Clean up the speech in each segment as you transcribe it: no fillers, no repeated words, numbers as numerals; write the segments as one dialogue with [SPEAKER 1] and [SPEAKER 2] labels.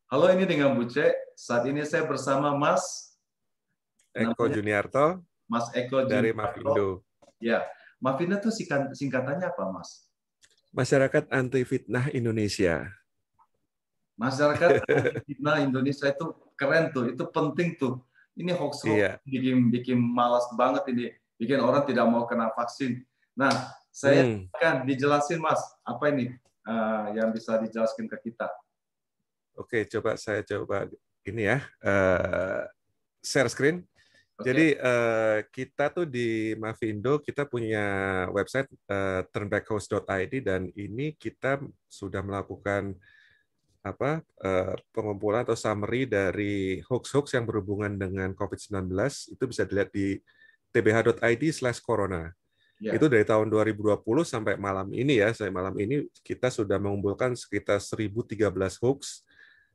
[SPEAKER 1] Halo, ini dengan Bu Ce. Saat ini saya bersama Mas,
[SPEAKER 2] Eko
[SPEAKER 1] namanya
[SPEAKER 2] Juniarto
[SPEAKER 1] Mas Eko
[SPEAKER 2] dari
[SPEAKER 1] Juniarto.
[SPEAKER 2] Mavindo.
[SPEAKER 1] Ya, Mafindo itu singkatannya apa, Mas?
[SPEAKER 2] Masyarakat Anti Fitnah Indonesia.
[SPEAKER 1] Masyarakat anti fitnah Indonesia itu keren tuh, itu penting tuh. Ini hoax-hoax
[SPEAKER 2] Iya.
[SPEAKER 1] bikin bikin malas banget ini, bikin orang tidak mau kena vaksin. Nah, saya
[SPEAKER 2] Hmm.
[SPEAKER 1] akan dijelasin, Mas, apa ini yang bisa dijelaskan ke kita?
[SPEAKER 2] Oke, coba ini ya. Share screen.
[SPEAKER 1] Oke,
[SPEAKER 2] Jadi kita tuh di Mavindo kita punya website turnbackhost.id dan ini kita sudah melakukan pengumpulan atau summary dari hoax-hoax yang berhubungan dengan COVID-19. Itu bisa dilihat di tbh.id/corona.
[SPEAKER 1] ya,
[SPEAKER 2] Itu dari tahun 2020 sampai malam ini ya, sampai malam ini kita sudah mengumpulkan sekitar 1013 hoax.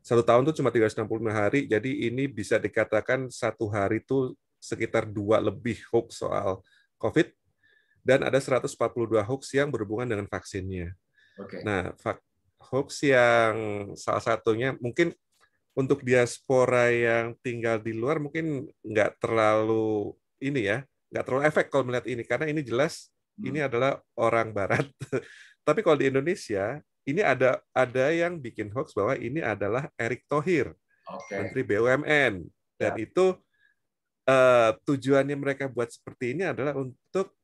[SPEAKER 2] Satu tahun itu cuma 365 hari, jadi ini bisa dikatakan satu hari itu sekitar 2 lebih hoax soal COVID, dan ada 142 hoax yang berhubungan dengan vaksinnya.
[SPEAKER 1] oke.
[SPEAKER 2] Nah, hoax yang salah satunya mungkin untuk diaspora yang tinggal di luar mungkin nggak terlalu ini ya, nggak terlalu efek kalau melihat ini karena ini jelas ini
[SPEAKER 1] Hmm,
[SPEAKER 2] adalah orang Barat. Tapi kalau di Indonesia ini ada yang bikin hoax bahwa ini adalah Erick Thohir,
[SPEAKER 1] oke,
[SPEAKER 2] Menteri BUMN, dan
[SPEAKER 1] ya,
[SPEAKER 2] itu tujuannya mereka buat seperti ini adalah untuk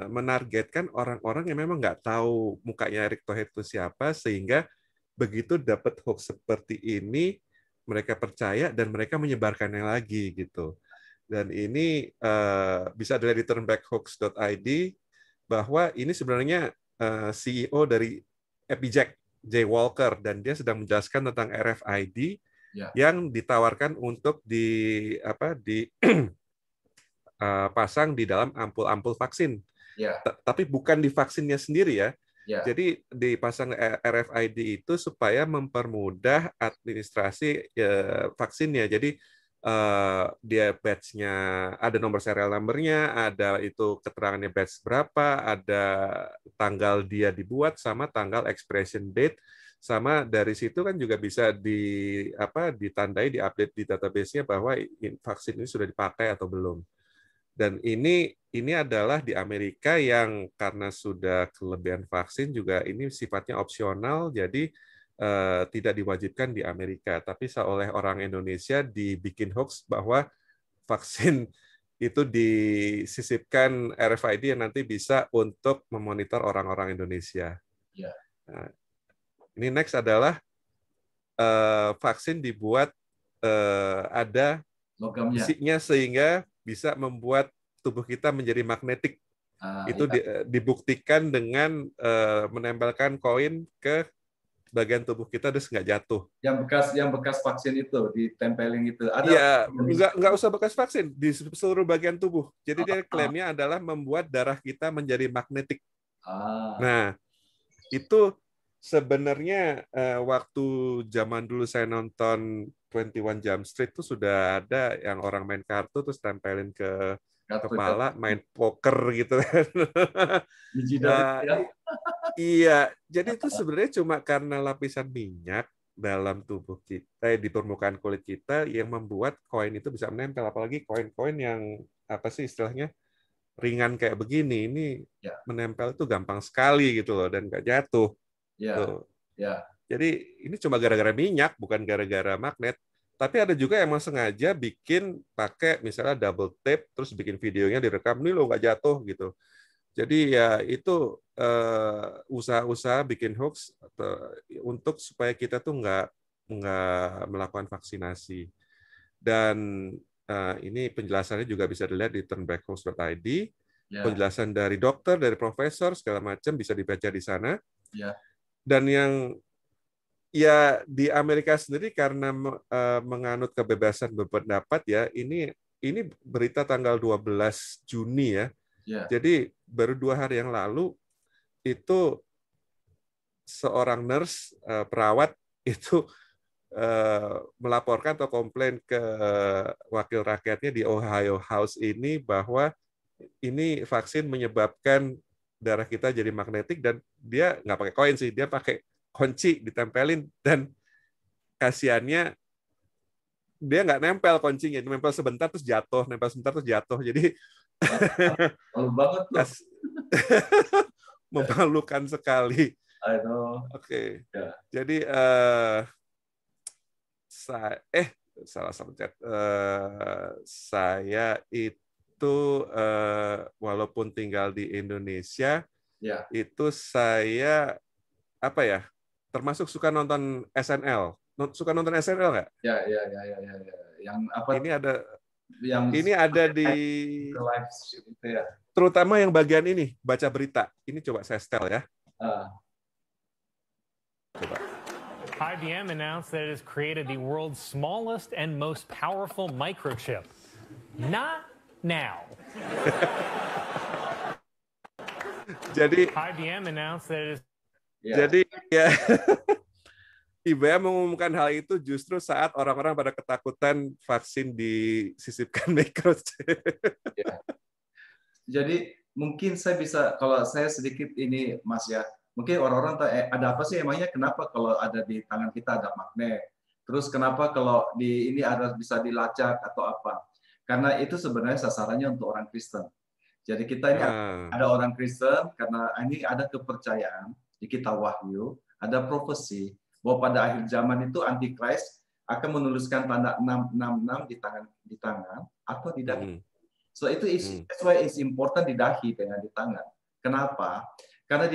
[SPEAKER 2] menargetkan orang-orang yang memang nggak tahu mukanya Erick Thohir itu siapa, sehingga begitu dapat hoax seperti ini mereka percaya dan mereka menyebarkannya lagi gitu. Dan ini bisa dilihat di turnbackhoax.id bahwa ini sebenarnya CEO dari Epijack, Jay Walker, dan dia sedang menjelaskan tentang RFID
[SPEAKER 1] ya,
[SPEAKER 2] yang ditawarkan untuk pasang di dalam ampul-ampul vaksin.
[SPEAKER 1] ya,
[SPEAKER 2] Tapi bukan di vaksinnya sendiri ya.
[SPEAKER 1] ya,
[SPEAKER 2] Jadi dipasang RFID itu supaya mempermudah administrasi vaksinnya. Jadi dia batch-nya ada nomor serial number-nya, ada itu keterangannya batch berapa, ada tanggal dia dibuat sama tanggal expiration date, sama dari situ kan juga bisa ditandai, diupdate di database-nya bahwa vaksin ini sudah dipakai atau belum. Dan ini adalah di Amerika yang karena sudah kelebihan vaksin juga ini sifatnya opsional, jadi tidak diwajibkan di Amerika. Tapi oleh orang Indonesia dibikin hoax bahwa vaksin itu disisipkan RFID yang nanti bisa untuk memonitor orang-orang Indonesia.
[SPEAKER 1] ya,
[SPEAKER 2] Nah, ini next adalah vaksin dibuat ada
[SPEAKER 1] logamnya.
[SPEAKER 2] besinya sehingga bisa membuat tubuh kita menjadi magnetik. Itu
[SPEAKER 1] Ya.
[SPEAKER 2] dibuktikan dengan menempelkan koin ke bagian tubuh kita terus nggak jatuh.
[SPEAKER 1] Yang bekas vaksin itu ditempelin itu. Ada
[SPEAKER 2] Iya,
[SPEAKER 1] yang bisa.
[SPEAKER 2] nggak usah bekas vaksin di seluruh bagian tubuh. Jadi dia
[SPEAKER 1] Ah,
[SPEAKER 2] klaimnya adalah membuat darah kita menjadi magnetik.
[SPEAKER 1] ah,
[SPEAKER 2] Nah, itu sebenarnya waktu zaman dulu saya nonton 21 Jump Street itu sudah ada yang orang main kartu terus tempelin ke
[SPEAKER 1] kartu
[SPEAKER 2] kepala,
[SPEAKER 1] kartu
[SPEAKER 2] main poker gitu kan.
[SPEAKER 1] di jidat itu
[SPEAKER 2] Eh,
[SPEAKER 1] ya.
[SPEAKER 2] iya, jadi itu sebenarnya cuma karena lapisan minyak dalam tubuh kita, di permukaan kulit kita yang membuat koin itu bisa menempel. Apalagi koin-koin yang apa sih istilahnya ringan kayak begini, ini
[SPEAKER 1] Ya,
[SPEAKER 2] menempel itu gampang sekali gitu loh dan nggak jatuh.
[SPEAKER 1] ya,
[SPEAKER 2] Tuh.
[SPEAKER 1] ya.
[SPEAKER 2] Jadi ini cuma gara-gara minyak, bukan gara-gara magnet. Tapi ada juga yang emang sengaja bikin pakai misalnya double tape, terus bikin videonya direkam, nih lo nggak jatuh gitu. Jadi ya itu usaha-usaha bikin hoax untuk supaya kita tuh nggak melakukan vaksinasi. Dan ini penjelasannya juga bisa dilihat di turnbackhoax.id.
[SPEAKER 1] Ya,
[SPEAKER 2] Penjelasan dari dokter, dari profesor, segala macam bisa dibaca di sana.
[SPEAKER 1] ya,
[SPEAKER 2] Dan yang ya di Amerika sendiri karena menganut kebebasan berpendapat ya, ini berita tanggal 12 Juni ya.
[SPEAKER 1] ya,
[SPEAKER 2] Jadi baru 2 hari yang lalu itu seorang nurse perawat itu melaporkan atau komplain ke wakil rakyatnya di Ohio House ini bahwa ini vaksin menyebabkan darah kita jadi magnetik dan dia nggak pakai koin sih, dia pakai kunci ditempelin dan kasihannya dia nggak nempel kuncinya, nempel sebentar terus jatuh, nempel sebentar terus jatuh. Jadi
[SPEAKER 1] Malu banget tuh.
[SPEAKER 2] memalukan sekali.
[SPEAKER 1] I know.
[SPEAKER 2] Oke.
[SPEAKER 1] Ya.
[SPEAKER 2] Jadi salah satu chat. Saya itu walaupun tinggal di Indonesia,
[SPEAKER 1] Ya.
[SPEAKER 2] itu saya apa ya? Termasuk suka nonton SNL. Suka nonton SNL nggak?
[SPEAKER 1] Ya, ya, ya, ya, ya, ya. Yang apa?
[SPEAKER 2] Ini ada
[SPEAKER 1] Yang
[SPEAKER 2] ini ada di
[SPEAKER 1] live itu ya.
[SPEAKER 2] terutama yang bagian ini baca berita. Ini coba saya setel ya. Coba.
[SPEAKER 3] IBM announced that it has created the world's smallest and most powerful microchip. Not now.
[SPEAKER 2] Jadi
[SPEAKER 3] IBM announced that it is
[SPEAKER 2] Jadi ya IBM mengumumkan hal itu justru saat orang-orang pada ketakutan vaksin disisipkan microchip.
[SPEAKER 1] Ya. Jadi mungkin saya bisa, kalau saya sedikit ini Mas ya, mungkin orang-orang ada apa sih emangnya, kenapa kalau ada di tangan kita ada magnet, terus kenapa kalau di ini ada bisa dilacak atau apa? Karena itu sebenarnya sasarannya untuk orang Kristen. Jadi kita ini ada orang Kristen karena ini ada kepercayaan di kitab Wahyu, ada profesi bahwa pada akhir zaman itu Antikris akan menuliskan tanda 666 di tangan atau di dahi. So itu that's why it's important di dahi dengan di tangan. Kenapa? Karena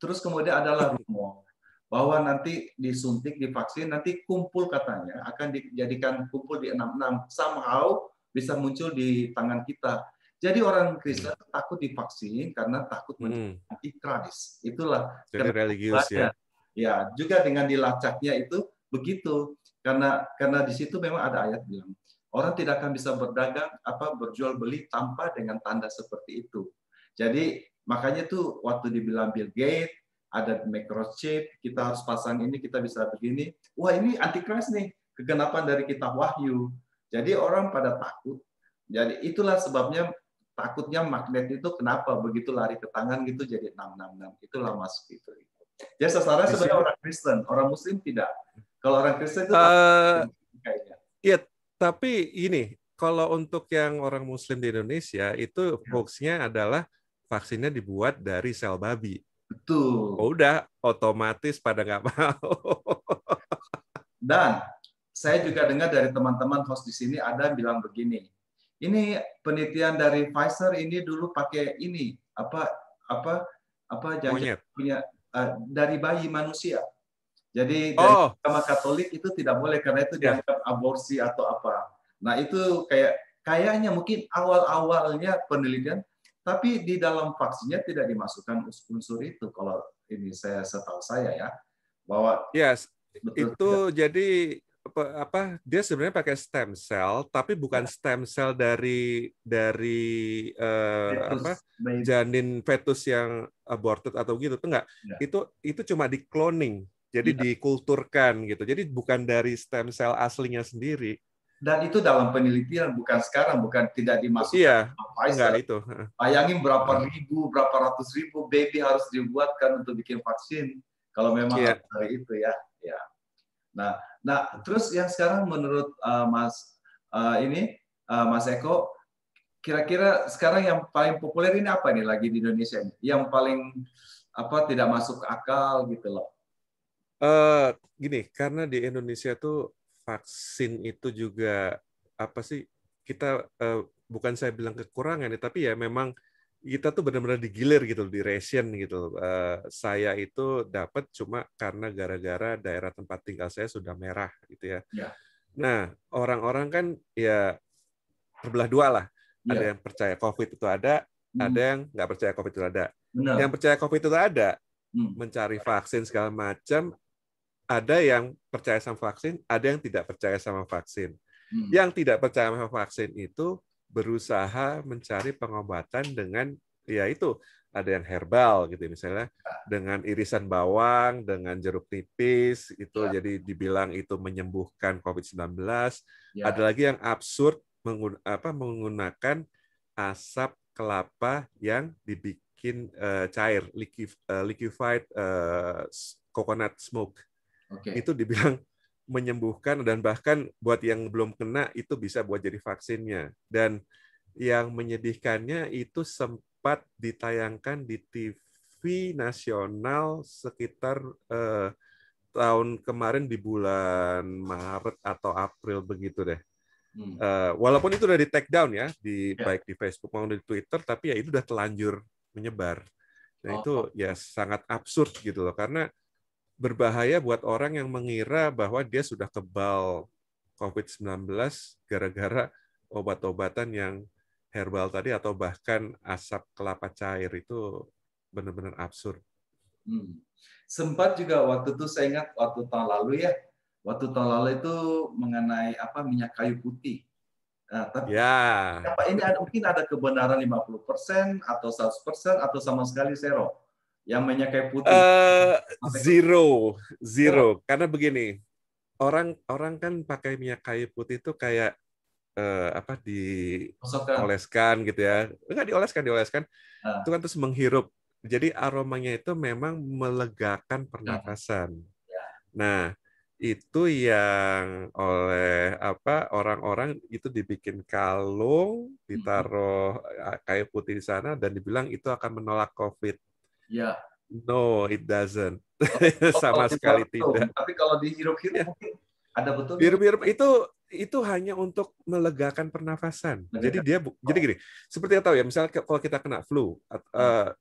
[SPEAKER 1] terus kemudian adalah rumor bahwa nanti disuntik, divaksin, nanti kumpul katanya akan dijadikan kumpul di 66, somehow bisa muncul di tangan kita. Jadi orang Kristen takut divaksin karena takut menjadi antikris. Itulah
[SPEAKER 2] jadi religius ya.
[SPEAKER 1] Ya, juga dengan dilacaknya itu begitu. Karena di situ memang ada ayat bilang orang tidak akan bisa berdagang berjual beli tanpa dengan tanda seperti itu. Jadi makanya tuh waktu dibilang Bill Gates ada microchip, kita harus pasang ini, kita bisa begini. Wah, ini antikris nih, kegenapan dari kitab Wahyu. Jadi orang pada takut. Jadi itulah sebabnya takutnya magnet itu kenapa begitu lari ke tangan gitu jadi 666. Itulah Mas gitu. Jadi sasaran sebenarnya orang Kristen, orang Muslim tidak. Kalau orang Kristen itu kayaknya.
[SPEAKER 2] Iya, tapi ini kalau untuk yang orang Muslim di Indonesia itu hoax-nya adalah vaksinnya dibuat dari sel babi.
[SPEAKER 1] Betul.
[SPEAKER 2] Udah otomatis pada nggak mau.
[SPEAKER 1] Dan saya juga dengar dari teman-teman host di sini ada yang bilang begini. Ini penelitian dari Pfizer ini dulu pakai ini
[SPEAKER 2] Monyet.
[SPEAKER 1] punya dari bayi manusia. Jadi dari agama Katolik itu tidak boleh karena itu dianggap aborsi atau apa. Nah itu kayaknya mungkin awal-awalnya penelitian, tapi di dalam vaksinnya tidak dimasukkan unsur itu. Kalau ini setahu saya ya, bahwa
[SPEAKER 2] betul itu tidak. Jadi dia sebenarnya pakai stem cell, tapi bukan stem cell dari janin fetus yang aborted atau gitu, itu enggak. Itu cuma di cloning. Jadi dikulturkan gitu. Jadi bukan dari stem cell aslinya sendiri.
[SPEAKER 1] Dan itu dalam penelitian, bukan sekarang, tidak dimasukkan
[SPEAKER 2] Pfizer. Enggak itu.
[SPEAKER 1] Bayangin berapa ratus ribu baby harus dibuatkan untuk bikin vaksin. Kalau memang dari itu ya. Nah, terus yang sekarang menurut Mas Mas Eko, kira-kira sekarang yang paling populer ini apa nih lagi di Indonesia ini? Yang paling tidak masuk akal gitu loh.
[SPEAKER 2] Gini, karena di Indonesia tuh vaksin itu juga kita bukan saya bilang kekurangan ya, tapi ya memang kita tuh benar-benar digilir gitu, di ration gitu. Saya itu dapat cuma karena gara-gara daerah tempat tinggal saya sudah merah gitu ya. Nah, orang-orang kan ya terbelah dua lah. Ada yang percaya COVID itu ada yang nggak percaya COVID itu ada. Yang percaya COVID itu ada, mencari vaksin segala macam. Ada yang percaya sama vaksin, ada yang tidak percaya sama vaksin. Yang tidak percaya sama vaksin itu berusaha mencari pengobatan dengan itu ada yang herbal gitu misalnya dengan irisan bawang, dengan jeruk nipis itu jadi dibilang itu menyembuhkan COVID-19. Ada lagi yang absurd menggunakan asap kelapa yang dibikin cair, liquefied coconut smoke. Itu dibilang menyembuhkan, dan bahkan buat yang belum kena itu bisa buat jadi vaksinnya. Dan yang menyedihkannya itu sempat ditayangkan di TV nasional sekitar tahun kemarin di bulan Maret atau April begitu deh. Walaupun itu udah di take down ya, baik di Facebook maupun di Twitter, tapi ya itu udah telanjur menyebar. Nah itu ya sangat absurd gitu loh, karena berbahaya buat orang yang mengira bahwa dia sudah kebal COVID-19 gara-gara obat-obatan yang herbal tadi atau bahkan asap kelapa cair. Itu benar-benar absurd.
[SPEAKER 1] Sempat juga waktu itu saya ingat waktu tahun lalu ya, itu mengenai minyak kayu putih. Nah, tapi ini mungkin ada kebenaran 50% atau 100% atau sama sekali zero. Yang minyak kayu putih.
[SPEAKER 2] Zero. Karena begini, orang kan pakai minyak kayu putih itu kayak dioleskan gitu ya. Enggak dioleskan. Itu kan terus menghirup. Jadi aromanya itu memang melegakan pernafasan. Nah, itu yang oleh orang-orang itu dibikin kalung, ditaruh kayu putih di sana dan dibilang itu akan menolak COVID.
[SPEAKER 1] Ya.
[SPEAKER 2] No, it doesn't. Sama sekali tidak.
[SPEAKER 1] Tapi kalau dihirup-hirup mungkin ada betul.
[SPEAKER 2] Hirup-hirup itu hanya untuk melegakan pernafasan. Jadi jadi gini, seperti yang tahu ya, misalnya kalau kita kena flu,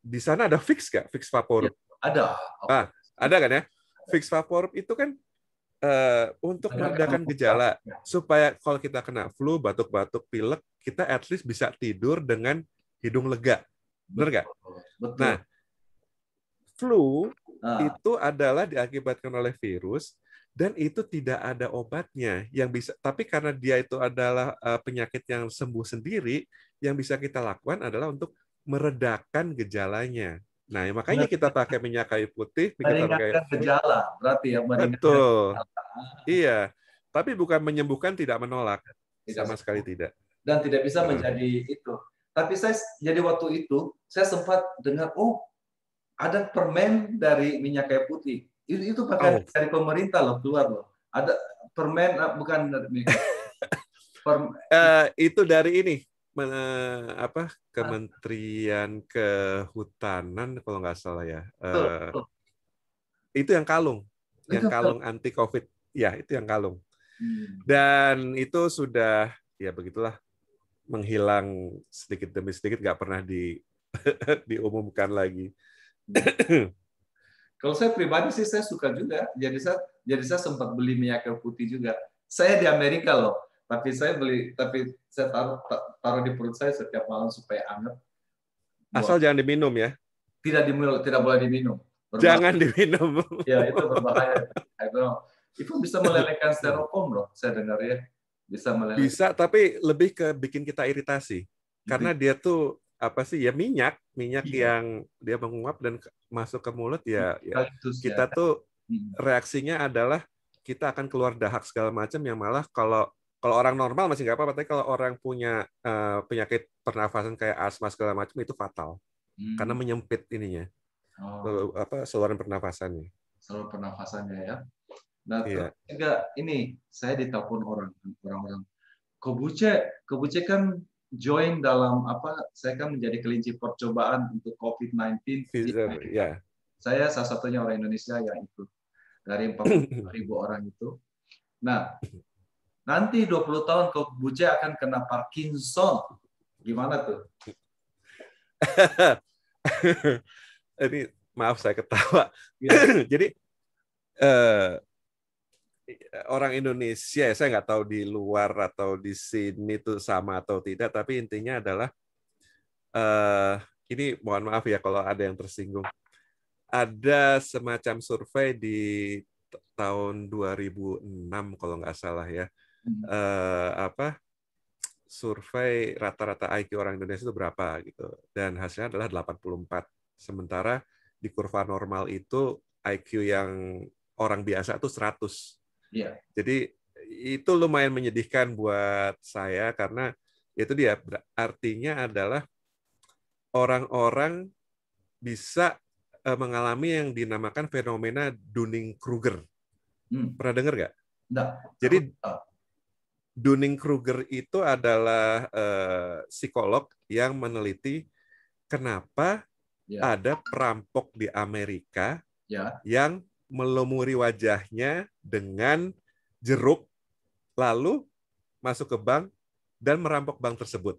[SPEAKER 2] di sana ada Vicks nggak? Vicks Vaporub.
[SPEAKER 1] Ada.
[SPEAKER 2] Ada kan ya? Vicks Vaporub itu kan untuk meredakan gejala, supaya kalau kita kena flu, batuk-batuk, pilek, kita at least bisa tidur dengan hidung lega. Benar nggak? Nah, flu itu adalah diakibatkan oleh virus, dan itu tidak ada obatnya yang bisa. Tapi karena dia itu adalah penyakit yang sembuh sendiri, yang bisa kita lakukan adalah untuk meredakan gejalanya. Nah, makanya kita pakai minyak kayu putih.
[SPEAKER 1] Meringankan gejala, berarti ya.
[SPEAKER 2] Betul. Iya, tapi bukan menyembuhkan, tidak menolak, sama sekali tidak.
[SPEAKER 1] Dan tidak bisa menjadi itu. Tapi jadi waktu itu saya sempat dengar, ada permen dari minyak kayu putih. Itu pakai dari pemerintah loh, keluar loh. Ada permen, bukan dari minyak
[SPEAKER 2] itu dari ini. Kementerian Kehutanan kalau nggak salah ya. Itu yang kalung anti COVID. Ya, itu yang kalung. Dan itu sudah ya begitulah, menghilang sedikit demi sedikit, nggak pernah diumumkan lagi.
[SPEAKER 1] Kalau saya pribadi sih saya suka juga. Jadi saya sempat beli minyak kayu putih juga. Saya di Amerika loh, tapi saya taruh di perut saya setiap malam supaya hangat.
[SPEAKER 2] Asal jangan diminum ya.
[SPEAKER 1] Tidak boleh diminum.
[SPEAKER 2] Berbahaya. Jangan diminum.
[SPEAKER 1] Ya, itu berbahaya. Itu bisa melelehkan styrofoam loh, saya dengar ya.
[SPEAKER 2] Bisa, tapi lebih ke bikin kita iritasi. Karena dia tuh minyak yang dia menguap dan masuk ke mulut ya kita tuh reaksinya adalah kita akan keluar dahak segala macam, yang malah kalau orang normal masih nggak apa-apa, tapi kalau orang punya penyakit pernafasan kayak asma segala macam itu fatal. Karena menyempit ininya. Saluran pernafasannya.
[SPEAKER 1] Saluran pernafasannya ya. Nah, juga ini saya ditelepon orang-orang. Kobuce kan join dalam saya kan menjadi kelinci percobaan untuk COVID-19.
[SPEAKER 2] Ya.
[SPEAKER 1] Saya salah satunya orang Indonesia yang itu dari 40.000 orang itu. Nah, nanti 20 tahun Kobuce akan kena Parkinson. Gimana tuh?
[SPEAKER 2] Ini maaf saya ketawa. Jadi orang Indonesia, saya nggak tahu di luar atau di sini itu sama atau tidak, tapi intinya adalah ini mohon maaf ya kalau ada yang tersinggung. Ada semacam survei di tahun 2006 kalau nggak salah ya. Survei rata-rata IQ orang Indonesia itu berapa gitu. Dan hasilnya adalah 84. Sementara di kurva normal itu IQ yang orang biasa itu 100.
[SPEAKER 1] Yeah.
[SPEAKER 2] Jadi itu lumayan menyedihkan buat saya, karena itu dia artinya adalah orang-orang bisa mengalami yang dinamakan fenomena Dunning-Kruger. Pernah dengar nggak?
[SPEAKER 1] Enggak.
[SPEAKER 2] Jadi Dunning-Kruger itu adalah psikolog yang meneliti kenapa
[SPEAKER 1] Ya,
[SPEAKER 2] ada perampok di Amerika
[SPEAKER 1] ya.
[SPEAKER 2] yang melumuri wajahnya dengan jeruk, lalu masuk ke bank dan merampok bank tersebut.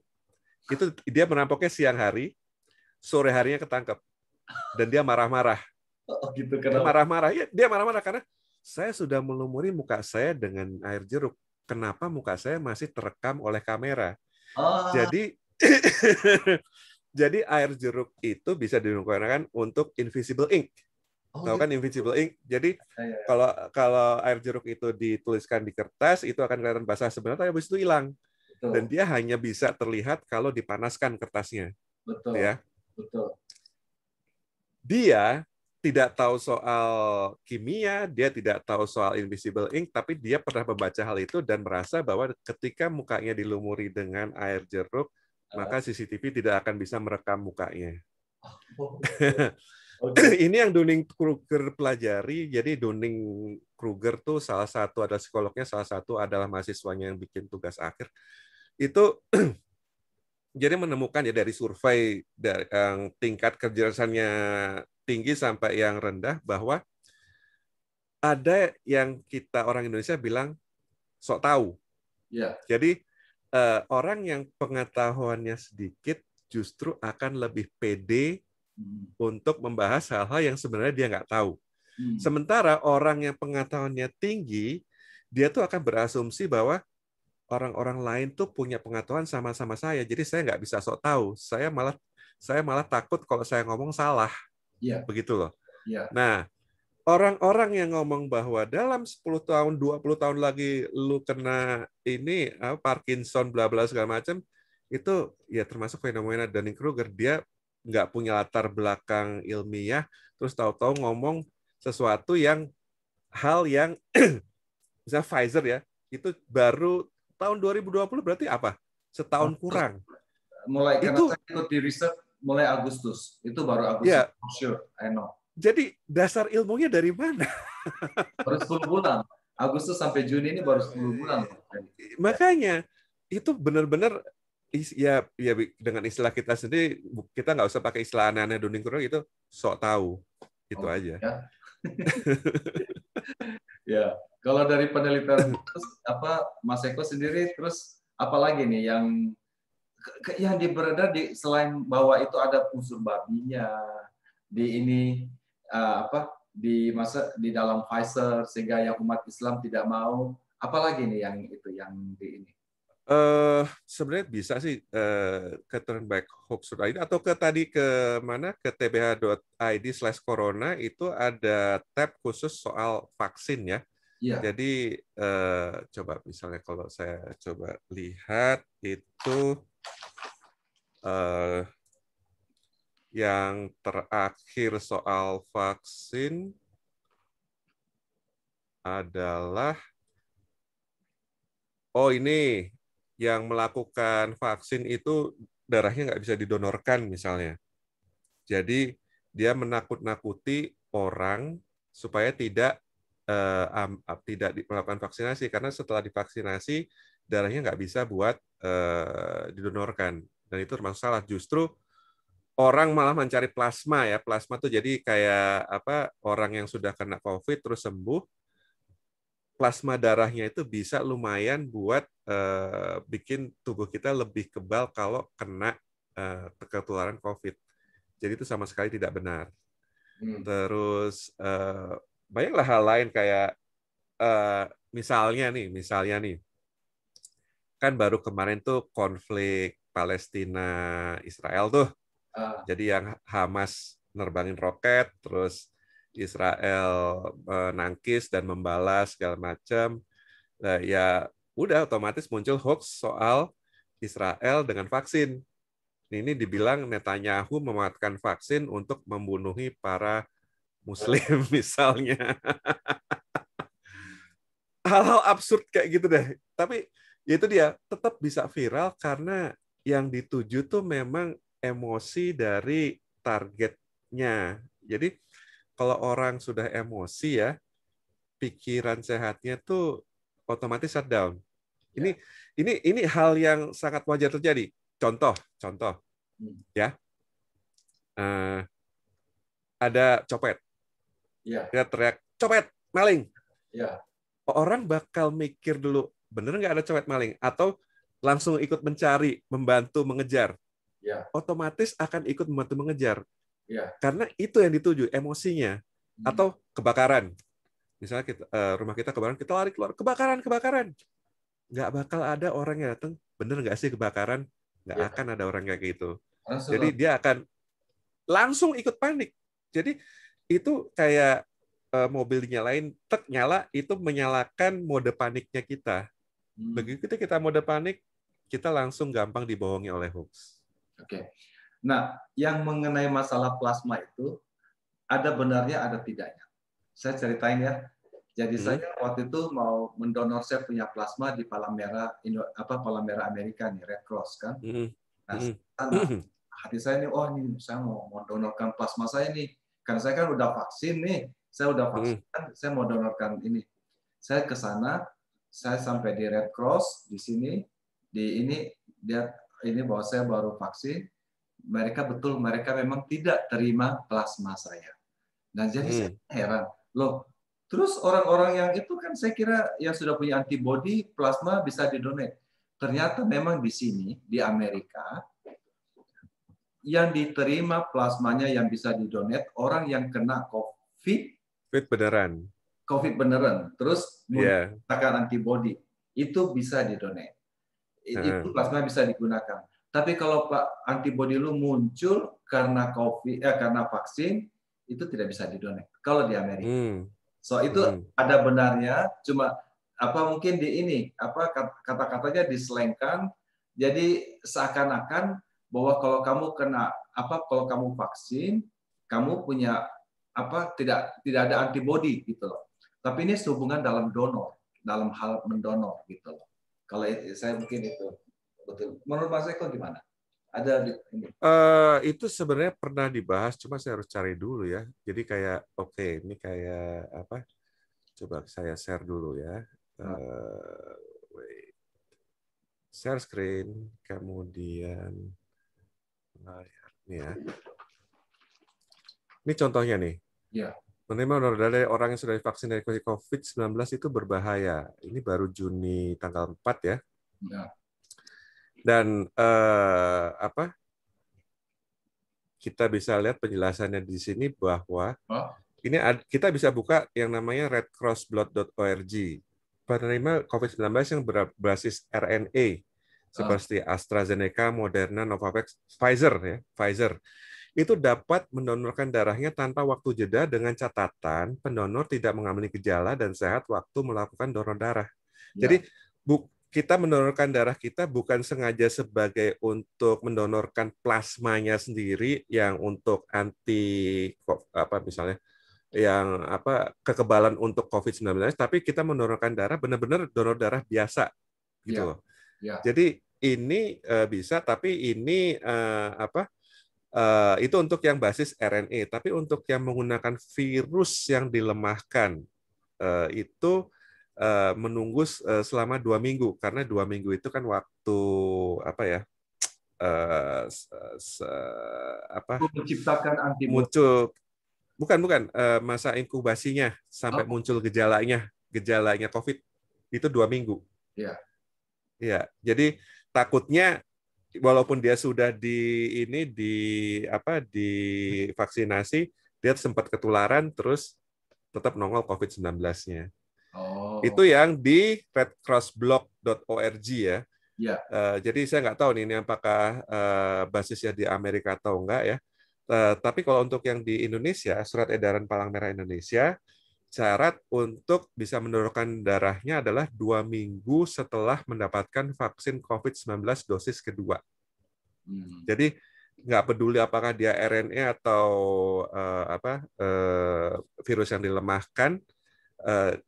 [SPEAKER 2] Itu dia merampoknya siang hari, sore harinya ketangkep. Dan dia marah-marah.
[SPEAKER 1] Oh, gitu
[SPEAKER 2] Dia
[SPEAKER 1] kenapa?
[SPEAKER 2] marah-marah. Ya, dia marah-marah karena saya sudah melumuri muka saya dengan air jeruk. Kenapa muka saya masih terekam oleh kamera?
[SPEAKER 1] Ah,
[SPEAKER 2] Jadi jadi air jeruk itu bisa digunakan untuk invisible ink.
[SPEAKER 1] oh
[SPEAKER 2] Tahu
[SPEAKER 1] gitu.
[SPEAKER 2] kan invisible ink? Jadi
[SPEAKER 1] Ya, ya, ya.
[SPEAKER 2] kalau air jeruk itu dituliskan di kertas, itu akan kelihatan basah sebenarnya, habis itu hilang. Dan
[SPEAKER 1] Betul,
[SPEAKER 2] dia hanya bisa terlihat kalau dipanaskan kertasnya.
[SPEAKER 1] betul,
[SPEAKER 2] Ya,
[SPEAKER 1] betul.
[SPEAKER 2] dia tidak tahu soal kimia, dia tidak tahu soal invisible ink, tapi dia pernah membaca hal itu dan merasa bahwa ketika mukanya dilumuri dengan air jeruk,
[SPEAKER 1] Ah,
[SPEAKER 2] maka CCTV tidak akan bisa merekam mukanya.
[SPEAKER 1] oh, oke.
[SPEAKER 2] Ini yang Dunning-Kruger pelajari. Jadi Dunning-Kruger tuh salah satu adalah psikolognya, salah satu adalah mahasiswanya yang bikin tugas akhir. Itu jadi menemukan ya dari survei dari yang tingkat kecerdasannya tinggi sampai yang rendah, bahwa ada yang kita orang Indonesia bilang sok tahu.
[SPEAKER 1] Ya,
[SPEAKER 2] Jadi orang yang pengetahuannya sedikit justru akan lebih pede
[SPEAKER 1] hmm,
[SPEAKER 2] untuk membahas hal-hal yang sebenarnya dia nggak tahu.
[SPEAKER 1] hmm.
[SPEAKER 2] Sementara orang yang pengetahuannya tinggi, dia tuh akan berasumsi bahwa orang-orang lain tuh punya pengetahuan sama-sama saya, jadi saya nggak bisa sok tahu. Saya malah takut kalau saya ngomong salah,
[SPEAKER 1] Ya,
[SPEAKER 2] begitu loh.
[SPEAKER 1] ya.
[SPEAKER 2] Nah, orang-orang yang ngomong bahwa dalam 10 tahun, 20 tahun lagi lu kena ini Parkinson bla bla segala macam, itu ya termasuk fenomena Dunning-Kruger. Dia nggak punya latar belakang ilmiah, terus tahu-tahu ngomong sesuatu yang hal yang misalnya Pfizer ya, itu baru tahun 2020, berarti apa? Setahun
[SPEAKER 1] Agustus.
[SPEAKER 2] kurang.
[SPEAKER 1] Mulai karena
[SPEAKER 2] Itu
[SPEAKER 1] saya ikut di riset mulai Agustus. Itu baru Agustus,
[SPEAKER 2] ya,
[SPEAKER 1] for sure, I know.
[SPEAKER 2] jadi dasar ilmunya dari mana?
[SPEAKER 1] Baru 10 bulan. Agustus sampai Juni ini baru 10 bulan. Ya,
[SPEAKER 2] Makanya itu benar-benar ya dengan istilah kita sendiri, kita nggak usah pakai istilah aneh-aneh Dunning-Kruger, itu sok tahu itu
[SPEAKER 1] oke,
[SPEAKER 2] aja.
[SPEAKER 1] ya. Ya, kalau dari penelitian terus apa Mas Eko sendiri terus apa lagi nih yang beredar di selain bahwa itu ada unsur babinya di ini apa di dalam Pfizer sehingga yang umat Islam tidak mau, apalagi nih yang itu yang di ini.
[SPEAKER 2] Sebenarnya bisa sih ke turnbackhoax.id atau ke tadi ke mana, ke tbh.id/corona, itu ada tab khusus soal vaksin ya.
[SPEAKER 1] Iya,
[SPEAKER 2] Jadi coba misalnya kalau saya coba lihat itu yang terakhir soal vaksin adalah, oh ini yang melakukan vaksin itu darahnya nggak bisa didonorkan misalnya. Jadi dia menakut-nakuti orang supaya tidak melakukan vaksinasi, karena setelah divaksinasi darahnya nggak bisa buat didonorkan, dan itu termasuk salah. Justru orang malah mencari plasma ya. Plasma tuh jadi kayak apa, orang yang sudah kena COVID terus sembuh, plasma darahnya itu bisa lumayan buat bikin tubuh kita lebih kebal kalau kena ketularan COVID. Jadi itu sama sekali tidak benar. Terus banyaklah hal lain kayak misalnya nih, kan baru kemarin tuh konflik Palestina Israel tuh. Jadi yang Hamas nerbangin roket, terus Israel nangkis dan membalas segala macam. Nah, ya udah otomatis muncul hoax soal Israel dengan vaksin. Ini dibilang Netanyahu memanfaatkan vaksin untuk membunuhi para Muslim misalnya. Hal-hal absurd kayak gitu deh. Tapi ya itu dia, tetap bisa viral karena yang dituju tuh memang emosi dari targetnya. Jadi kalau orang sudah emosi ya, pikiran sehatnya tuh otomatis shutdown. Ini hal yang sangat wajar terjadi. Contoh, ya, ada copet, dia teriak copet, maling. Orang bakal mikir dulu, bener nggak ada copet maling, atau langsung ikut mencari, membantu mengejar. Otomatis akan ikut membantu mengejar, karena itu yang dituju, emosinya. Atau kebakaran, misalnya rumah kita kebakaran, kita lari keluar, kebakaran. Nggak bakal ada orang yang datang, bener nggak sih kebakaran? Nggak akan ada orang kayak gitu. Jadi dia akan langsung ikut panik. Jadi itu kayak mobil dinyalain, nyala, itu menyalakan mode paniknya kita. Begitu kita mode panik, kita langsung gampang dibohongi oleh hoax.
[SPEAKER 1] Oke. Nah, yang mengenai masalah plasma itu, ada benarnya, ada tidaknya. Saya ceritain ya. Jadi saya waktu itu mau mendonor, saya punya plasma di Palang Merah Amerika nih, Red Cross kan. Nah, hati saya nih, saya mau donorkan plasma saya nih, karena saya kan udah vaksin nih, saya mau donorkan ini. Saya ke sana, saya sampai di Red Cross di sini, dia bahwa saya baru vaksin, mereka memang tidak terima plasma saya. Nah, jadi saya heran, loh. Terus orang-orang yang itu kan saya kira yang sudah punya antibodi plasma bisa didonate. Ternyata memang di sini di Amerika yang diterima plasmanya yang bisa didonate orang yang kena COVID beneran. Terus menggunakan antibodi itu bisa didonate. Itu plasma bisa digunakan. Tapi kalau antibodi lu muncul karena karena vaksin itu tidak bisa didonate kalau di Amerika. So itu ada benarnya, cuma mungkin di ini kata-katanya diselengkan, jadi seakan-akan bahwa kalau kamu kalau kamu vaksin, kamu punya tidak ada antibodi gitu loh. Tapi ini sehubungan dalam hal mendonor gitu loh. Kalau saya mungkin itu betul. Menurut Mas Eko gimana? Ada ini.
[SPEAKER 2] Itu sebenarnya pernah dibahas, cuma saya harus cari dulu ya. Jadi kayak ini kayak apa? Coba saya share dulu ya. Share screen, kemudian ini ya. Ini contohnya nih. Menerima donor darah dari orang yang sudah divaksin dari COVID-19 itu berbahaya. Ini baru Juni tanggal 4 ya. Dan kita bisa lihat penjelasannya di sini bahwa ini kita bisa buka yang namanya redcrossblood.org. Penerima COVID-19 yang berbasis RNA seperti AstraZeneca, Moderna, Novavax, Pfizer itu dapat mendonorkan darahnya tanpa waktu jeda dengan catatan pendonor tidak mengalami gejala dan sehat waktu melakukan donor darah. Jadi kita mendonorkan darah kita bukan sengaja sebagai untuk mendonorkan plasmanya sendiri yang untuk misalnya yang kekebalan untuk COVID-19, tapi kita mendonorkan darah benar-benar donor darah biasa gitu loh. Jadi ini bisa, tapi ini itu untuk yang basis RNA, tapi untuk yang menggunakan virus yang dilemahkan itu menunggu selama 2 minggu, karena 2 minggu itu kan waktu
[SPEAKER 1] menciptakan antibodi.
[SPEAKER 2] Muncul bukan masa inkubasinya sampai muncul gejalanya COVID itu 2 minggu. Ya, jadi takutnya walaupun dia sudah divaksinasi, dia sempat ketularan terus tetap nongol COVID-19-nya. Itu yang di redcrossblog.org ya. Jadi saya nggak tahu ini apakah basisnya di Amerika atau enggak ya. Tapi kalau untuk yang di Indonesia, Surat Edaran Palang Merah Indonesia, syarat untuk bisa mendonorkan darahnya adalah 2 minggu setelah mendapatkan vaksin COVID-19 dosis kedua. Jadi nggak peduli apakah dia RNA atau virus yang dilemahkan,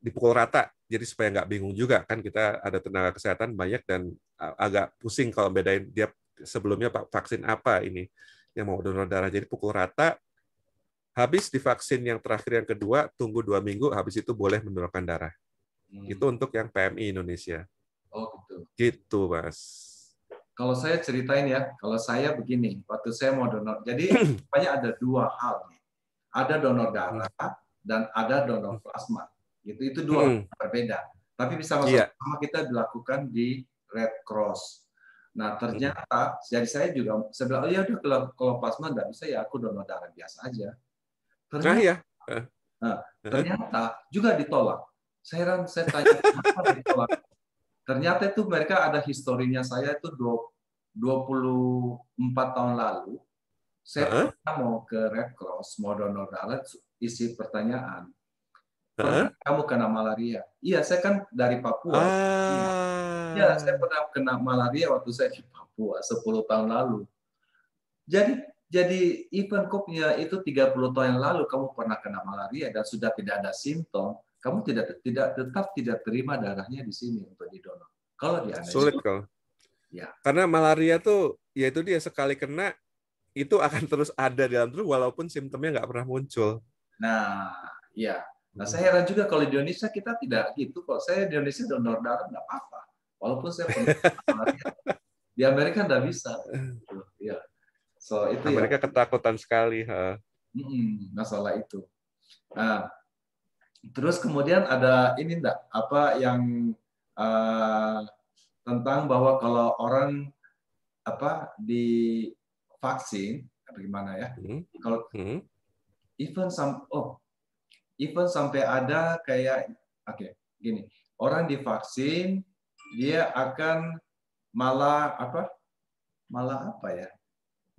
[SPEAKER 2] dipukul rata. Jadi supaya nggak bingung juga, kan kita ada tenaga kesehatan banyak dan agak pusing kalau bedain dia sebelumnya vaksin apa ini yang mau donor darah. Jadi pukul rata, habis divaksin yang terakhir yang kedua, tunggu 2 minggu, habis itu boleh mendonorkan darah. Itu untuk yang PMI Indonesia.
[SPEAKER 1] Oh gitu.
[SPEAKER 2] Gitu, Mas.
[SPEAKER 1] Kalau saya ceritain ya, kalau saya begini, waktu saya mau donor, jadi banyak ada dua hal nih. Ada donor darah dan ada donor plasma. Itu dua hal berbeda. Tapi bisa sama-sama kita dilakukan di Red Cross. Nah ternyata, jadi saya bilang, oh ya udah kalau plasma nggak bisa ya aku donor darah biasa aja. Ternyata juga ditolak. Saya tanya kenapa ditolak. Ternyata itu mereka ada historinya saya itu 24 tahun lalu. Saya pernah mau ke Red Cross, mau donor darah, isi pertanyaan. Pernah kamu kena malaria? Iya, saya kan dari Papua. Iya, saya pernah kena malaria waktu saya di Papua 10 tahun lalu. Jadi even kopnya itu 30 tahun yang lalu kamu pernah kena malaria dan sudah tidak ada simptom, kamu tetap tidak terima darahnya di sini untuk didonor. Kalau di Indonesia
[SPEAKER 2] sulit kalau. Ya. Karena malaria tuh ya itu dia sekali kena itu akan terus ada di dalam tubuh walaupun simptomnya nggak pernah muncul.
[SPEAKER 1] Nah, ya. Nah, saya heran juga kalau di Indonesia kita tidak gitu. Kalau saya di Indonesia donor darah nggak apa-apa. Walaupun saya pernah malaria. Di Amerika nggak bisa. Ya. So, itu
[SPEAKER 2] Amerika ketakutan sekali.
[SPEAKER 1] Masalah itu. Nah, terus kemudian ada ini enggak apa yang tentang bahwa kalau orang divaksin bagaimana ya? Kalau even sampai ada kayak gini, orang divaksin dia akan malah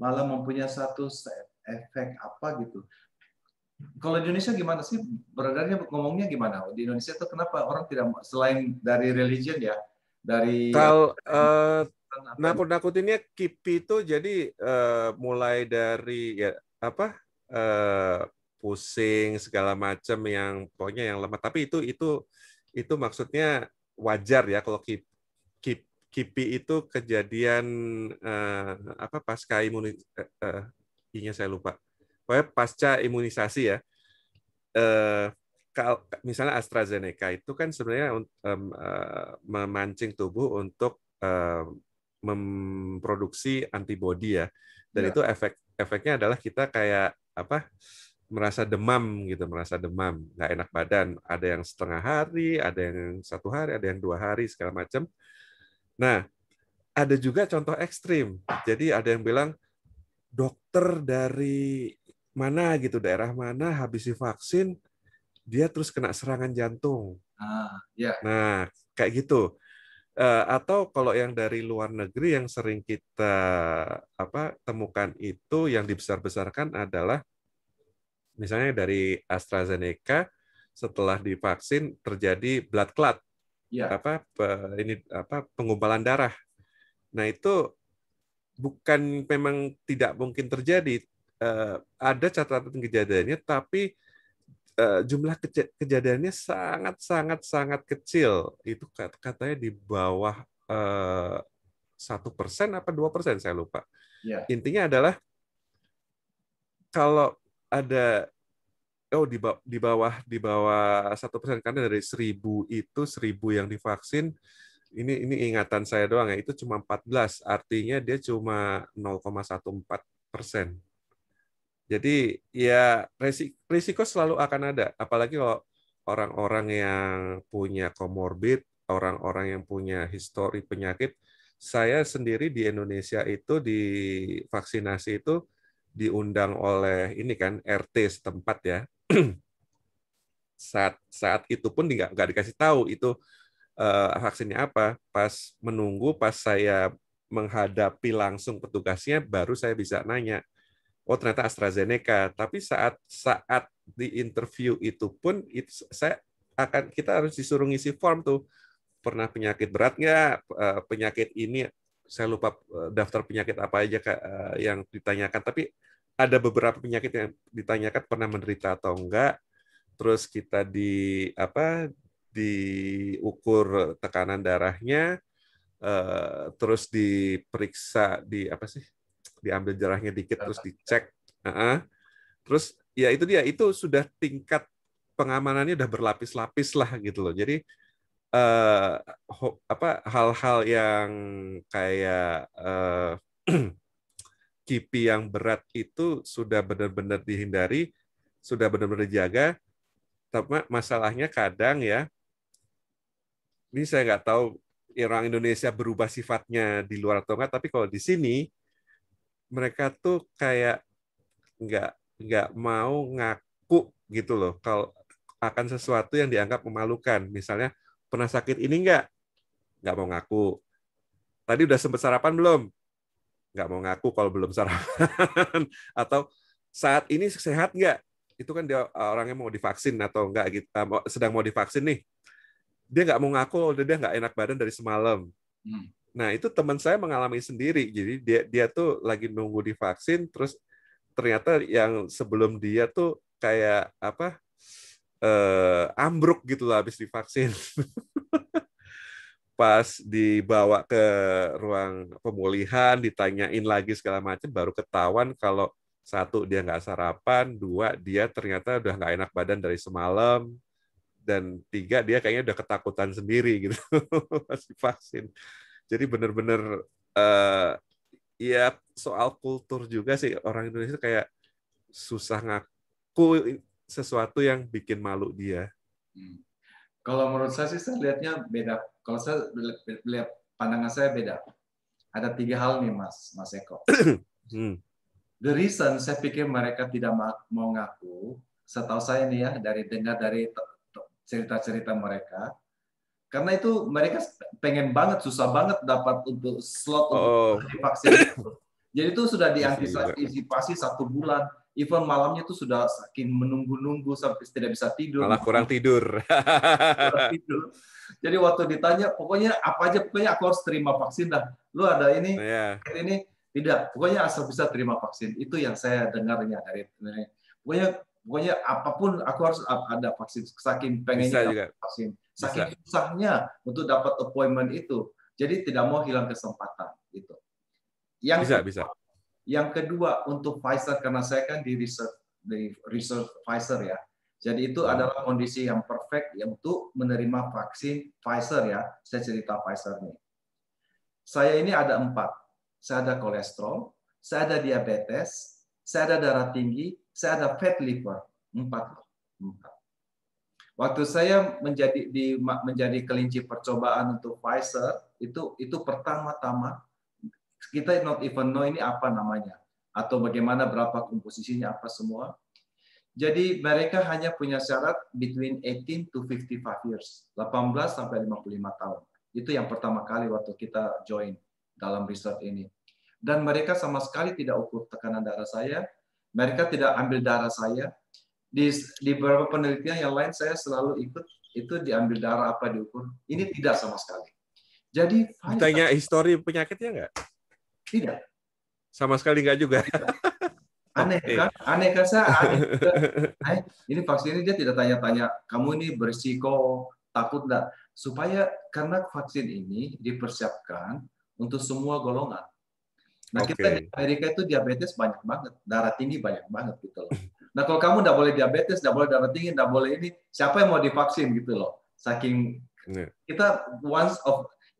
[SPEAKER 1] mempunyai satu efek apa gitu. Kalau di Indonesia gimana sih? Beredarnya ngomongnya gimana? Di Indonesia itu kenapa orang tidak, selain dari religion ya, dari
[SPEAKER 2] kalau nakut-nakutinnya KIPI itu jadi mulai dari pusing segala macam yang pokoknya yang lemah. Tapi itu maksudnya wajar ya kalau KIPI itu kejadian pasca imunisasi saya lupa. Pokoknya pasca imunisasi ya. Misalnya AstraZeneca itu kan sebenarnya memancing tubuh untuk memproduksi antibodi ya. Dan itu efeknya adalah kita kayak merasa demam, nggak enak badan. Ada yang setengah hari, ada yang 1 hari, ada yang 2 hari, segala macam. Nah, ada juga contoh ekstrim. Jadi ada yang bilang dokter dari mana gitu, daerah mana habis divaksin dia terus kena serangan jantung. Nah, kayak gitu. Atau kalau yang dari luar negeri yang sering kita temukan itu yang dibesar-besarkan adalah misalnya dari AstraZeneca setelah divaksin terjadi blood clot, penggumpalan darah. Nah itu bukan memang tidak mungkin terjadi, ada catatan kejadiannya, tapi jumlah kejadiannya sangat kecil. Itu katanya di bawah 1% apa 2%, saya lupa. Intinya adalah kalau ada di bawah 1%, karena dari 1.000 itu 1.000 yang divaksin, ini ingatan saya doang ya, itu cuma 14, artinya dia cuma 0,14%. Jadi ya risiko selalu akan ada, apalagi kalau orang-orang yang punya komorbid, orang-orang yang punya histori penyakit. Saya sendiri di Indonesia itu di vaksinasi itu diundang oleh ini kan RT setempat ya. Saat itu pun nggak dikasih tahu itu vaksinnya apa. Pas menunggu, pas saya menghadapi langsung petugasnya, baru saya bisa nanya. Oh ternyata AstraZeneca. Tapi saat di interview itu pun kita harus disuruh ngisi form tuh. Pernah penyakit berat nggak? Penyakit ini saya lupa daftar penyakit apa aja yang ditanyakan. Tapi ada beberapa penyakit yang ditanyakan pernah menderita atau enggak. Terus kita diukur tekanan darahnya, terus diperiksa diambil darahnya dikit terus dicek, terus ya itu sudah tingkat pengamanannya udah berlapis-lapis lah gitu loh. Jadi hal-hal yang kayak kipi yang berat itu sudah benar-benar dihindari, sudah benar-benar dijaga. Tapi masalahnya kadang ya, ini saya nggak tahu orang Indonesia berubah sifatnya di luar atau enggak, tapi kalau di sini mereka tuh kayak nggak nggak mau ngaku gitu loh kalau akan sesuatu yang dianggap memalukan. Misalnya, pernah sakit ini nggak mau ngaku. Tadi udah sempat sarapan belum? Nggak mau ngaku kalau belum sarapan. Atau saat ini sehat nggak? Itu kan dia orangnya mau divaksin atau nggak gitu, sedang mau divaksin nih. Dia nggak mau ngaku, dia nggak enak badan dari semalam. Nah, itu teman saya mengalami sendiri. Jadi dia tuh lagi nunggu divaksin, terus ternyata yang sebelum dia tuh kayak apa ambruk gitu lah habis divaksin. Pas dibawa ke ruang pemulihan, ditanyain lagi segala macam, baru ketahuan kalau satu dia nggak sarapan, dua dia ternyata udah nggak enak badan dari semalam, dan tiga dia kayaknya udah ketakutan sendiri gitu pas divaksin. Jadi benar-benar ya soal kultur juga sih, orang Indonesia kayak susah ngaku sesuatu yang bikin malu dia.
[SPEAKER 1] Kalau menurut saya sih, saya lihatnya beda. Kalau saya lihat pandangan saya beda. Ada 3 hal nih, Mas Eko. The reason saya pikir mereka tidak mau ngaku, setahu saya nih ya, dari cerita-cerita mereka, karena itu mereka pengen banget, susah banget dapat untuk slot untuk divaksin. Jadi itu sudah diantisipasi 1 bulan. Even malamnya itu sudah saking menunggu-nunggu sampai tidak bisa tidur.
[SPEAKER 2] Malah kurang tidur.
[SPEAKER 1] Jadi waktu ditanya, pokoknya apa aja, pokoknya aku harus terima vaksin dah. Lu ada ini, ini tidak. Pokoknya asal bisa terima vaksin. Itu yang saya dengarnya dari. Pokoknya apapun aku harus ada vaksin. Saking pengennya dapat vaksin. Saking susahnya untuk dapat appointment itu. Jadi tidak mau hilang kesempatan. Gitu.
[SPEAKER 2] Bisa.
[SPEAKER 1] Yang kedua untuk Pfizer, karena saya kan di research Pfizer ya. Jadi itu adalah kondisi yang perfect untuk menerima vaksin Pfizer ya. Saya cerita Pfizer nih. Saya ini ada 4. Saya ada kolesterol, saya ada diabetes, saya ada darah tinggi, saya ada fat liver. 4. Waktu saya menjadi kelinci percobaan untuk Pfizer, itu pertama-tama kita not even know ini apa namanya, atau bagaimana, berapa komposisinya, apa semua. Jadi mereka hanya punya syarat between 18 to 55 years, 18 sampai 55 tahun. Itu yang pertama kali waktu kita join dalam riset ini. Dan mereka sama sekali tidak ukur tekanan darah saya, mereka tidak ambil darah saya. Di beberapa penelitian yang lain saya selalu ikut, itu diambil darah apa diukur. Ini tidak sama sekali. Jadi
[SPEAKER 2] ditanya histori penyakitnya nggak?
[SPEAKER 1] Tidak.
[SPEAKER 2] Sama sekali nggak juga.
[SPEAKER 1] Aneh kan? Aneh kan saya? Aneh. Ini vaksin ini dia tidak tanya-tanya, kamu ini berisiko, takut nggak? Supaya karena vaksin ini dipersiapkan untuk semua golongan. Nah, kita di Amerika itu diabetes banyak banget, darah tinggi banyak banget gitu loh. Nah, kalau kamu nggak boleh diabetes, nggak boleh darah tinggi, nggak boleh ini, siapa yang mau divaksin gitu loh? Saking kita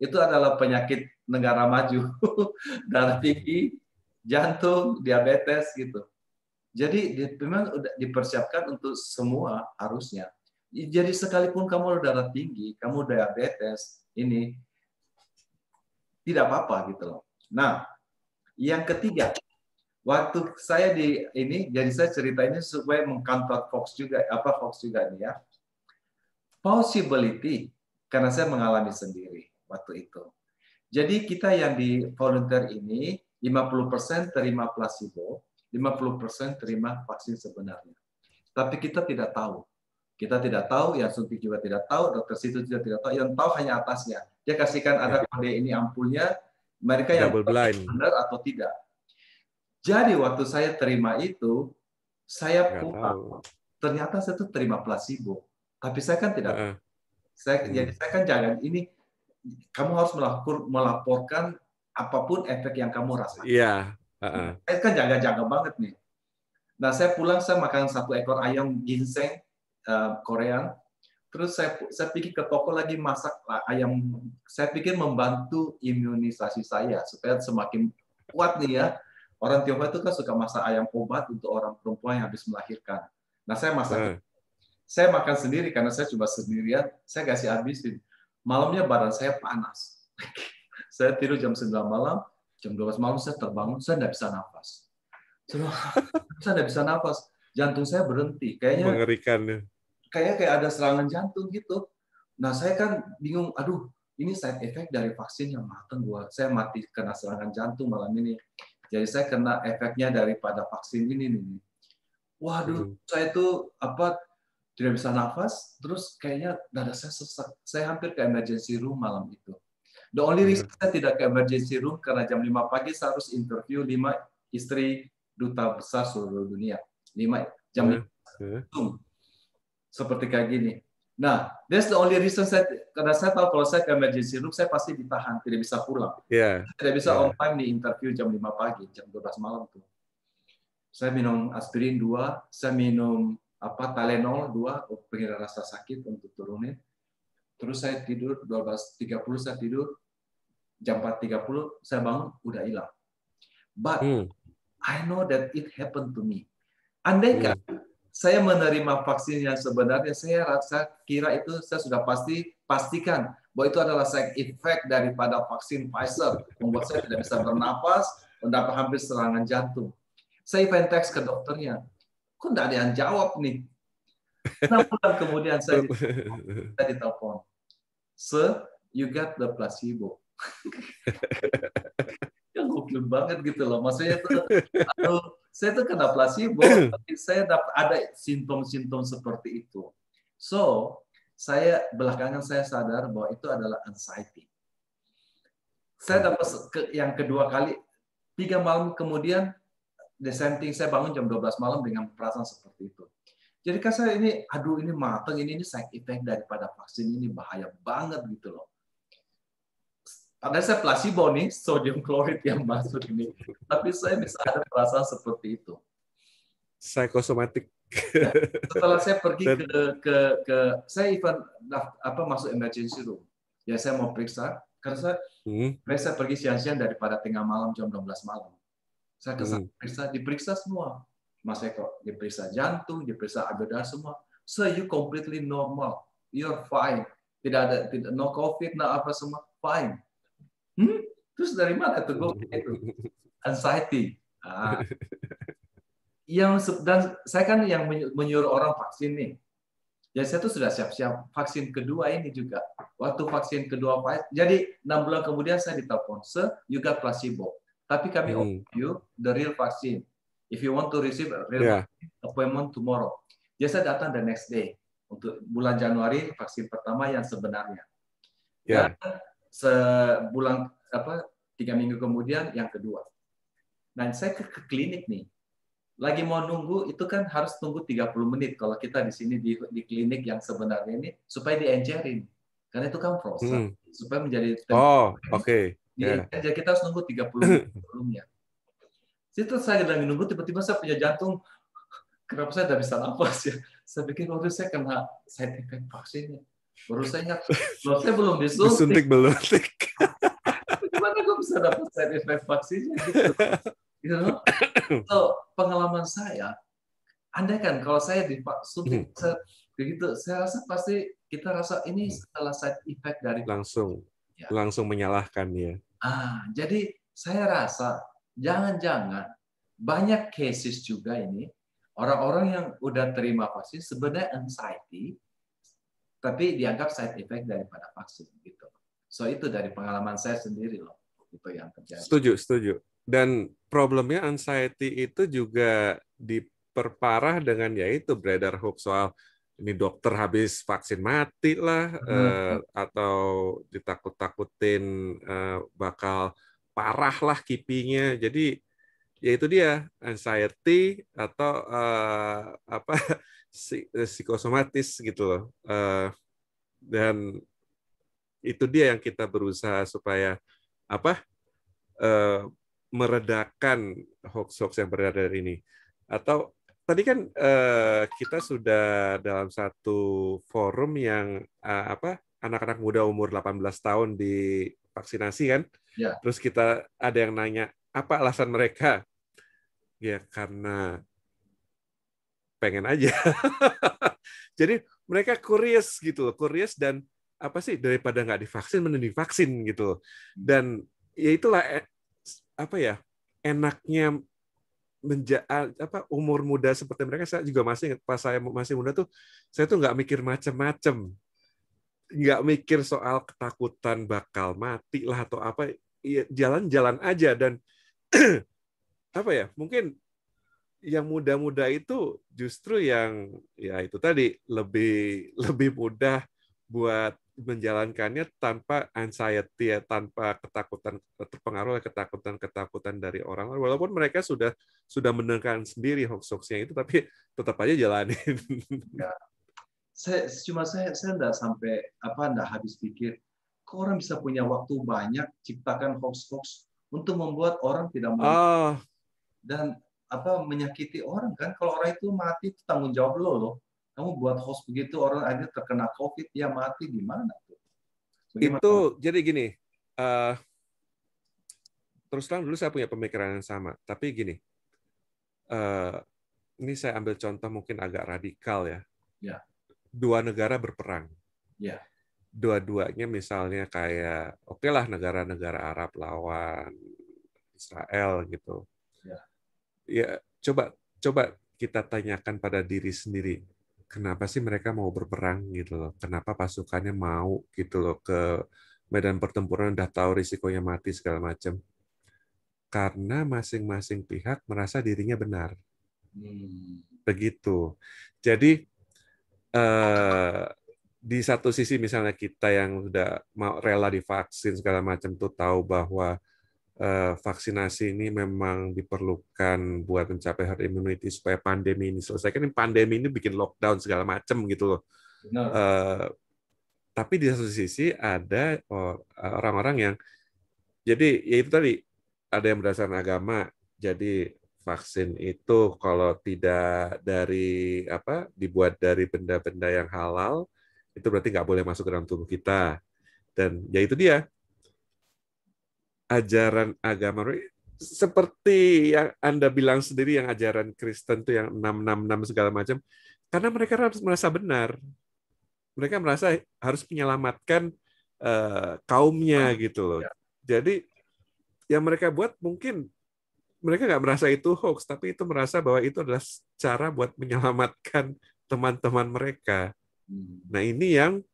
[SPEAKER 1] itu adalah penyakit negara maju, darah tinggi, jantung, diabetes gitu. Jadi memang udah dipersiapkan untuk semua harusnya. Jadi sekalipun kamu darah tinggi, kamu diabetes, ini tidak apa-apa gitu loh. Nah, yang ketiga, waktu saya jadi saya cerita ini supaya mengcounter Fox juga nih ya. Possibility, karena saya mengalami sendiri waktu itu. Jadi kita yang di volunteer ini 50% terima placebo, 50% terima vaksin sebenarnya. Tapi kita tidak tahu. Kita tidak tahu, yang suntik juga tidak tahu, dokter situ juga tidak tahu, yang tahu hanya atasnya. Dia kasihkan ada kode ini ampulnya, mereka yang benar atau tidak. Jadi waktu saya terima itu, saya pulang. Ternyata saya tuh terima placebo. Tapi saya kan tidak. Jadi saya kan jangan ini. Kamu harus melaporkan apapun efek yang kamu rasakan.
[SPEAKER 2] Iya.
[SPEAKER 1] Saya kan jaga-jaga banget nih. Nah, saya pulang, saya makan 1 ekor ayam ginseng Korea. Terus saya pikir ke toko lagi masak ayam. Saya pikir membantu imunisasi saya supaya semakin kuat nih ya. Orang Tionghoa itu kan suka masak ayam obat untuk orang perempuan yang habis melahirkan. Nah, saya masak. Saya makan sendiri karena saya cuma sendirian. Saya kasih habisin. Malamnya badan saya panas. Saya tidur jam 9 malam, jam 12 malam saya terbangun, saya nggak bisa nafas. Saya nggak bisa nafas. Jantung saya berhenti. Kayaknya
[SPEAKER 2] Mengerikan.
[SPEAKER 1] kayak ada serangan jantung gitu. Nah, saya kan bingung, aduh, ini side effect dari vaksin yang matang gua. Saya mati kena serangan jantung malam ini. Jadi saya kena efeknya daripada vaksin ini nih. Waduh, saya tuh tidak bisa nafas, terus kayaknya dada saya sesak. Saya hampir ke emergency room malam itu. The only reason saya tidak ke emergency room karena jam 5 pagi saya harus interview 5 istri duta besar seluruh dunia. 5 jam 5 Zoom. Seperti kayak gini. Nah, that's the only reason karena saya tahu kalau saya ke emergency room, saya pasti ditahan, tidak bisa pulang. Tidak bisa on time di interview jam 5 pagi, jam 12 malam tuh. Saya minum aspirin 2, saya minum Tylenol 2, pengen rasa sakit untuk turunin. Terus saya tidur, 12.30 saya tidur, jam 4.30 saya bangun, udah hilang. But I know that it happened to me. Andaikan saya menerima vaksin yang sebenarnya, saya kira itu saya sudah pastikan bahwa itu adalah side effect daripada vaksin Pfizer, membuat saya tidak bisa bernapas, mendapat hampir serangan jantung. Saya even text ke dokternya, kok tidak ada yang jawab nih. 6 bulan kemudian saya ditelepon, "Sir, you got the placebo." Yang gokil banget gitu loh. Maksudnya tuh, saya tuh kena placebo, tapi saya ada simptom-simptom seperti itu. So, belakangan saya sadar bahwa itu adalah anxiety. Saya dapat yang kedua kali, 3 malam kemudian, the same thing, saya bangun jam 12 malam dengan perasaan seperti itu. Jadi kan saya ini matang, ini side effect daripada vaksin ini, bahaya banget gitu loh. Padahal saya placebo nih, sodium klorid yang masuk ini. Tapi saya bisa ada perasaan seperti itu.
[SPEAKER 2] Psikosomatik.
[SPEAKER 1] Ya, setelah saya pergi saya even masuk emergency room. Ya saya mau periksa, karena saya pergi siang-siang daripada tengah malam jam 12 malam. Saya ke sana diperiksa semua. Mas Eko, diperiksa jantung, diperiksa agenda semua. So you completely normal. You're fine. Tidak no COVID, no apa semua, fine. Terus dari mana tuh gue itu? Anxiety. Dan saya kan yang menyuruh orang vaksin nih. Ya saya tuh sudah siap-siap vaksin kedua ini juga. Waktu vaksin kedua jadi 6 bulan kemudian saya ditelepon, "Sir, you got placebo. Tapi kami offer you the real vaccine. If you want to receive a real appointment tomorrow." Jadi saya datang the next day untuk bulan Januari vaksin pertama yang sebenarnya. Dan sebulan 3 minggu kemudian yang kedua. Nah, saya ke klinik nih. Lagi mau nunggu, itu kan harus tunggu 30 menit kalau kita di sini di klinik yang sebenarnya ini supaya diencerin. Karena itu kan frozen. Supaya menjadi jadi kita harus nunggu 30 menit sebelumnya. Situ saya lagi nunggu, tiba-tiba saya punya jantung. Kenapa saya tidak bisa nafas ya? Saya pikir waktu saya kena side effect vaksinnya. Baru saya ingat, saya belum disuntik. Gimana gue bisa dapat side effect vaksinnya gitu? So, pengalaman saya, andai kan kalau saya disuntik begitu, saya rasa pasti kita rasa ini setelah side effect dari
[SPEAKER 2] langsung menyalahkan ya.
[SPEAKER 1] Jadi saya rasa jangan-jangan banyak cases juga ini orang-orang yang udah terima vaksin sebenarnya anxiety, tapi dianggap side effect daripada vaksin gitu. So itu dari pengalaman saya sendiri loh, itu yang terjadi.
[SPEAKER 2] Setuju. Dan problemnya anxiety itu juga diperparah dengan yaitu beredar hoax soal ini dokter habis vaksin mati lah, atau ditakut-takutin bakal parah lah kipinya. Jadi ya itu dia anxiety atau psikosomatis gitu loh. Dan itu dia yang kita berusaha supaya meredakan hoax-hoax yang beredar ini. Atau tadi kan kita sudah dalam satu forum yang apa anak-anak muda umur 18 tahun divaksinasi kan.
[SPEAKER 1] Ya.
[SPEAKER 2] Terus kita ada yang nanya apa alasan mereka? Ya karena pengen aja. Jadi mereka curious gitu, curious dan apa sih daripada nggak divaksin mending divaksin gitu. Dan ya itulah apa ya enaknya umur muda seperti mereka. Saya juga masih pas saya masih muda tuh saya tuh nggak mikir macam-macam, nggak mikir soal ketakutan bakal mati lah atau apa, ya, jalan-jalan aja. Dan apa ya mungkin yang muda-muda itu justru yang ya itu tadi lebih mudah buat menjalankannya tanpa anxiety ya, tanpa ketakutan terpengaruh oleh ketakutan dari orang lain. Walaupun mereka sudah menekan sendiri hoax-hoaxnya itu, tapi tetap aja jalanin.
[SPEAKER 1] Ya. Saya enggak sampai enggak habis pikir kok orang bisa punya waktu banyak ciptakan hoax-hoax untuk membuat orang tidak mau dan menyakiti orang kan. Kalau orang itu mati itu tanggung jawab lo. Kamu buat hoax begitu orang akhirnya terkena COVID dia mati gimana tuh? Bagaimana?
[SPEAKER 2] Itu jadi gini, terus terang dulu saya punya pemikiran yang sama, tapi gini, ini saya ambil contoh mungkin agak radikal ya.
[SPEAKER 1] Ya.
[SPEAKER 2] Dua negara berperang.
[SPEAKER 1] Ya.
[SPEAKER 2] Dua-duanya misalnya kayak oke lah negara-negara Arab lawan Israel gitu. Ya coba kita tanyakan pada diri sendiri, kenapa sih mereka mau berperang gitu loh? Kenapa pasukannya mau gitu loh ke medan pertempuran udah tahu risikonya mati segala macam? Karena masing-masing pihak merasa dirinya benar. Begitu. Jadi di satu sisi misalnya kita yang udah mau rela divaksin segala macam tuh tahu bahwa vaksinasi ini memang diperlukan buat mencapai herd immunity supaya pandemi ini selesai. Kan pandemi ini bikin lockdown segala macam gitu loh. Tapi di satu sisi ada orang-orang yang jadi ya itu tadi ada yang berdasarkan agama. Jadi vaksin itu kalau tidak dibuat dari benda-benda yang halal itu berarti nggak boleh masuk ke dalam tubuh kita. Dan ya itu dia. Ajaran agama seperti yang Anda bilang sendiri yang ajaran Kristen itu yang 666 segala macam, karena mereka harus merasa benar. Mereka merasa harus menyelamatkan kaumnya gitu loh. Jadi yang mereka buat mungkin mereka nggak merasa itu hoax, tapi itu merasa bahwa itu adalah cara buat menyelamatkan teman-teman mereka. Nah ini yang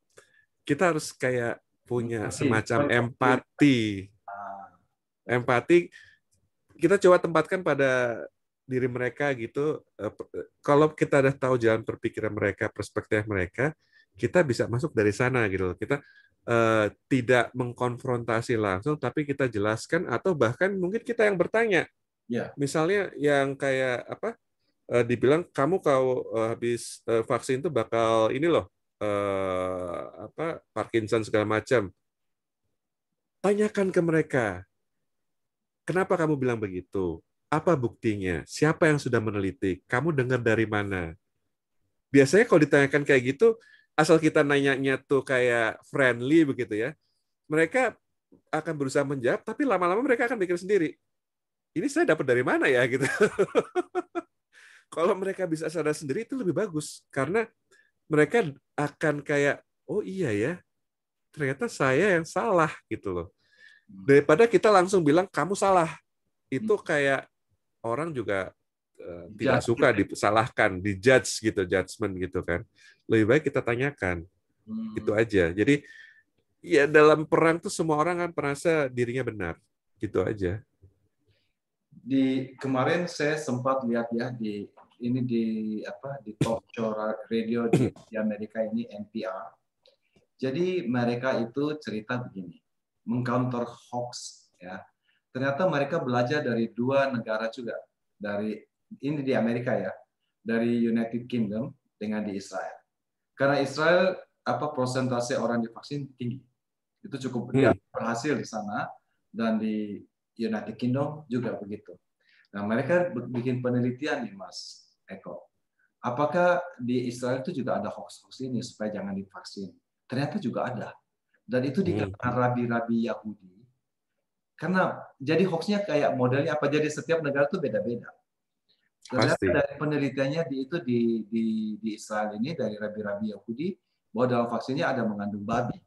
[SPEAKER 2] kita harus kayak punya semacam empati. Empati kita coba tempatkan pada diri mereka gitu. Kalau kita udah tahu jalan berpikiran mereka, perspektif mereka, kita bisa masuk dari sana gitu. Kita tidak mengkonfrontasi langsung, tapi kita jelaskan atau bahkan mungkin kita yang bertanya. Misalnya yang kayak dibilang kamu kalau habis vaksin itu bakal ini loh Parkinson segala macam. Tanyakan ke mereka. Kenapa kamu bilang begitu? Apa buktinya? Siapa yang sudah meneliti? Kamu dengar dari mana? Biasanya kalau ditanyakan kayak gitu, asal kita nanyanya tuh kayak friendly begitu ya, mereka akan berusaha menjawab, tapi lama-lama mereka akan mikir sendiri. Ini saya dapat dari mana ya gitu. Kalau mereka bisa sadar sendiri itu lebih bagus, karena mereka akan kayak, oh iya ya, ternyata saya yang salah gitu loh. Daripada kita langsung bilang kamu salah, itu kayak orang juga tidak suka disalahkan, dijudge gitu, judgment gitu kan. Lebih baik kita tanyakan, itu aja. Jadi ya dalam perang tuh semua orang kan merasa dirinya benar, gitu aja.
[SPEAKER 1] Kemarin saya sempat lihat ya di talk show radio di Amerika ini NPR. Jadi mereka itu cerita begini, mengcounter hoax ya. Ternyata mereka belajar dari dua negara juga, dari ini di Amerika ya, dari United Kingdom dengan di Israel. Karena Israel persentase orang divaksin tinggi, itu cukup berhasil di sana, dan di United Kingdom juga begitu. Nah mereka bikin penelitian nih Mas Eko. Apakah di Israel itu juga ada hoax-hoax ini supaya jangan divaksin? Ternyata juga ada. Dan itu di kalangan rabi-rabi Yahudi. Karena jadi hoaxnya kayak modelnya apa? Jadi setiap negara itu beda-beda. Ternyata
[SPEAKER 2] Pasti.
[SPEAKER 1] dari penelitiannya di Israel ini dari rabi-rabi Yahudi bahwa dalam vaksinnya ada mengandung babi.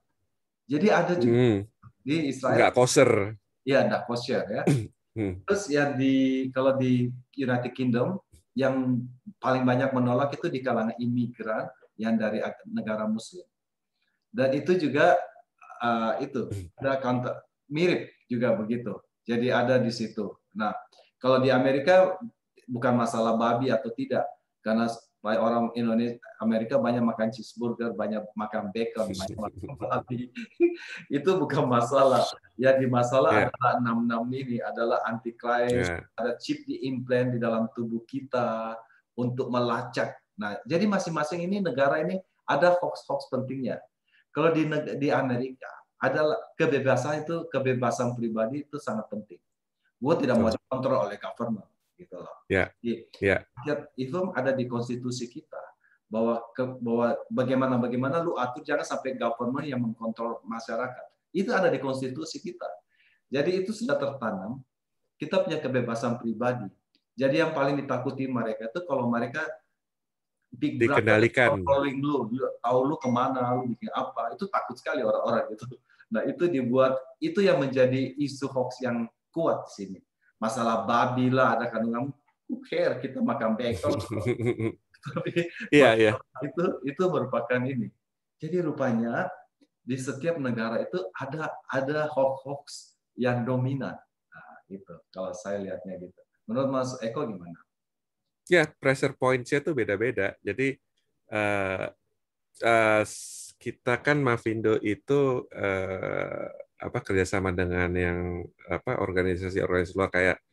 [SPEAKER 1] Jadi ada juga di Israel.
[SPEAKER 2] Nggak kosher.
[SPEAKER 1] Ya, nggak kosher ya. Terus ya kalau di United Kingdom yang paling banyak menolak itu di kalangan imigran yang dari negara Muslim. Dan itu juga itu ada counter mirip juga begitu. Jadi ada di situ. Nah, kalau di Amerika bukan masalah babi atau tidak, karena orang Indonesia Amerika banyak makan cheeseburger, banyak makan bacon, banyak makan babi. Itu bukan masalah. Ya di masalah adalah 66 ini adalah antikrais, ada chip diimplant di dalam tubuh kita untuk melacak. Nah, jadi masing-masing ini negara ini ada hoax-hoax pentingnya. Kalau di Amerika adalah kebebasan pribadi itu sangat penting. Gue tidak mau dikontrol oleh government, gitu loh. Itu ada di konstitusi kita bahwa bagaimana lu atur jangan sampai government yang mengkontrol masyarakat. Itu ada di konstitusi kita. Jadi itu sudah tertanam. Kita punya kebebasan pribadi. Jadi yang paling ditakuti mereka itu kalau mereka Big Brother controlling lu, tahu lu kemana, lu bikin apa, itu takut sekali orang-orang itu. Nah itu itu yang menjadi isu hoax yang kuat di sini. Masalah babi lah, ada kandungan, who care, kita makan bacon. Tapi itu merupakan ini. Jadi rupanya di setiap negara itu ada hoax yang dominan. Nah, itu kalau saya lihatnya gitu. Menurut Mas Eko gimana?
[SPEAKER 2] Ya, pressure points-nya tuh beda-beda. Jadi kita kan Mavindo itu kerjasama dengan yang organisasi luar kayak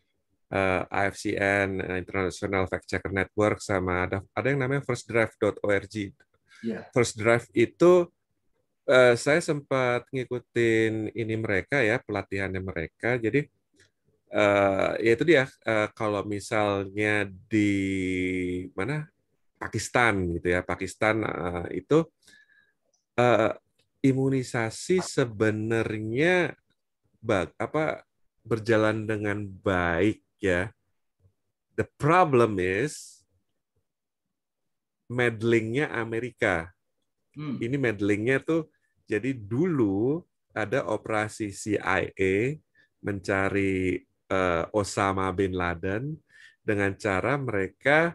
[SPEAKER 2] AFCN, International Fact Checker Network, sama ada yang namanya firstdraft.org. First Draft itu saya sempat ngikutin ini mereka ya, pelatihannya mereka. Jadi ya itu dia, kalau misalnya di mana Pakistan gitu ya, Pakistan itu imunisasi sebenarnya berjalan dengan baik ya. The problem is meddlingnya Amerika. Ini meddlingnya tuh, jadi dulu ada operasi CIA mencari Osama bin Laden dengan cara mereka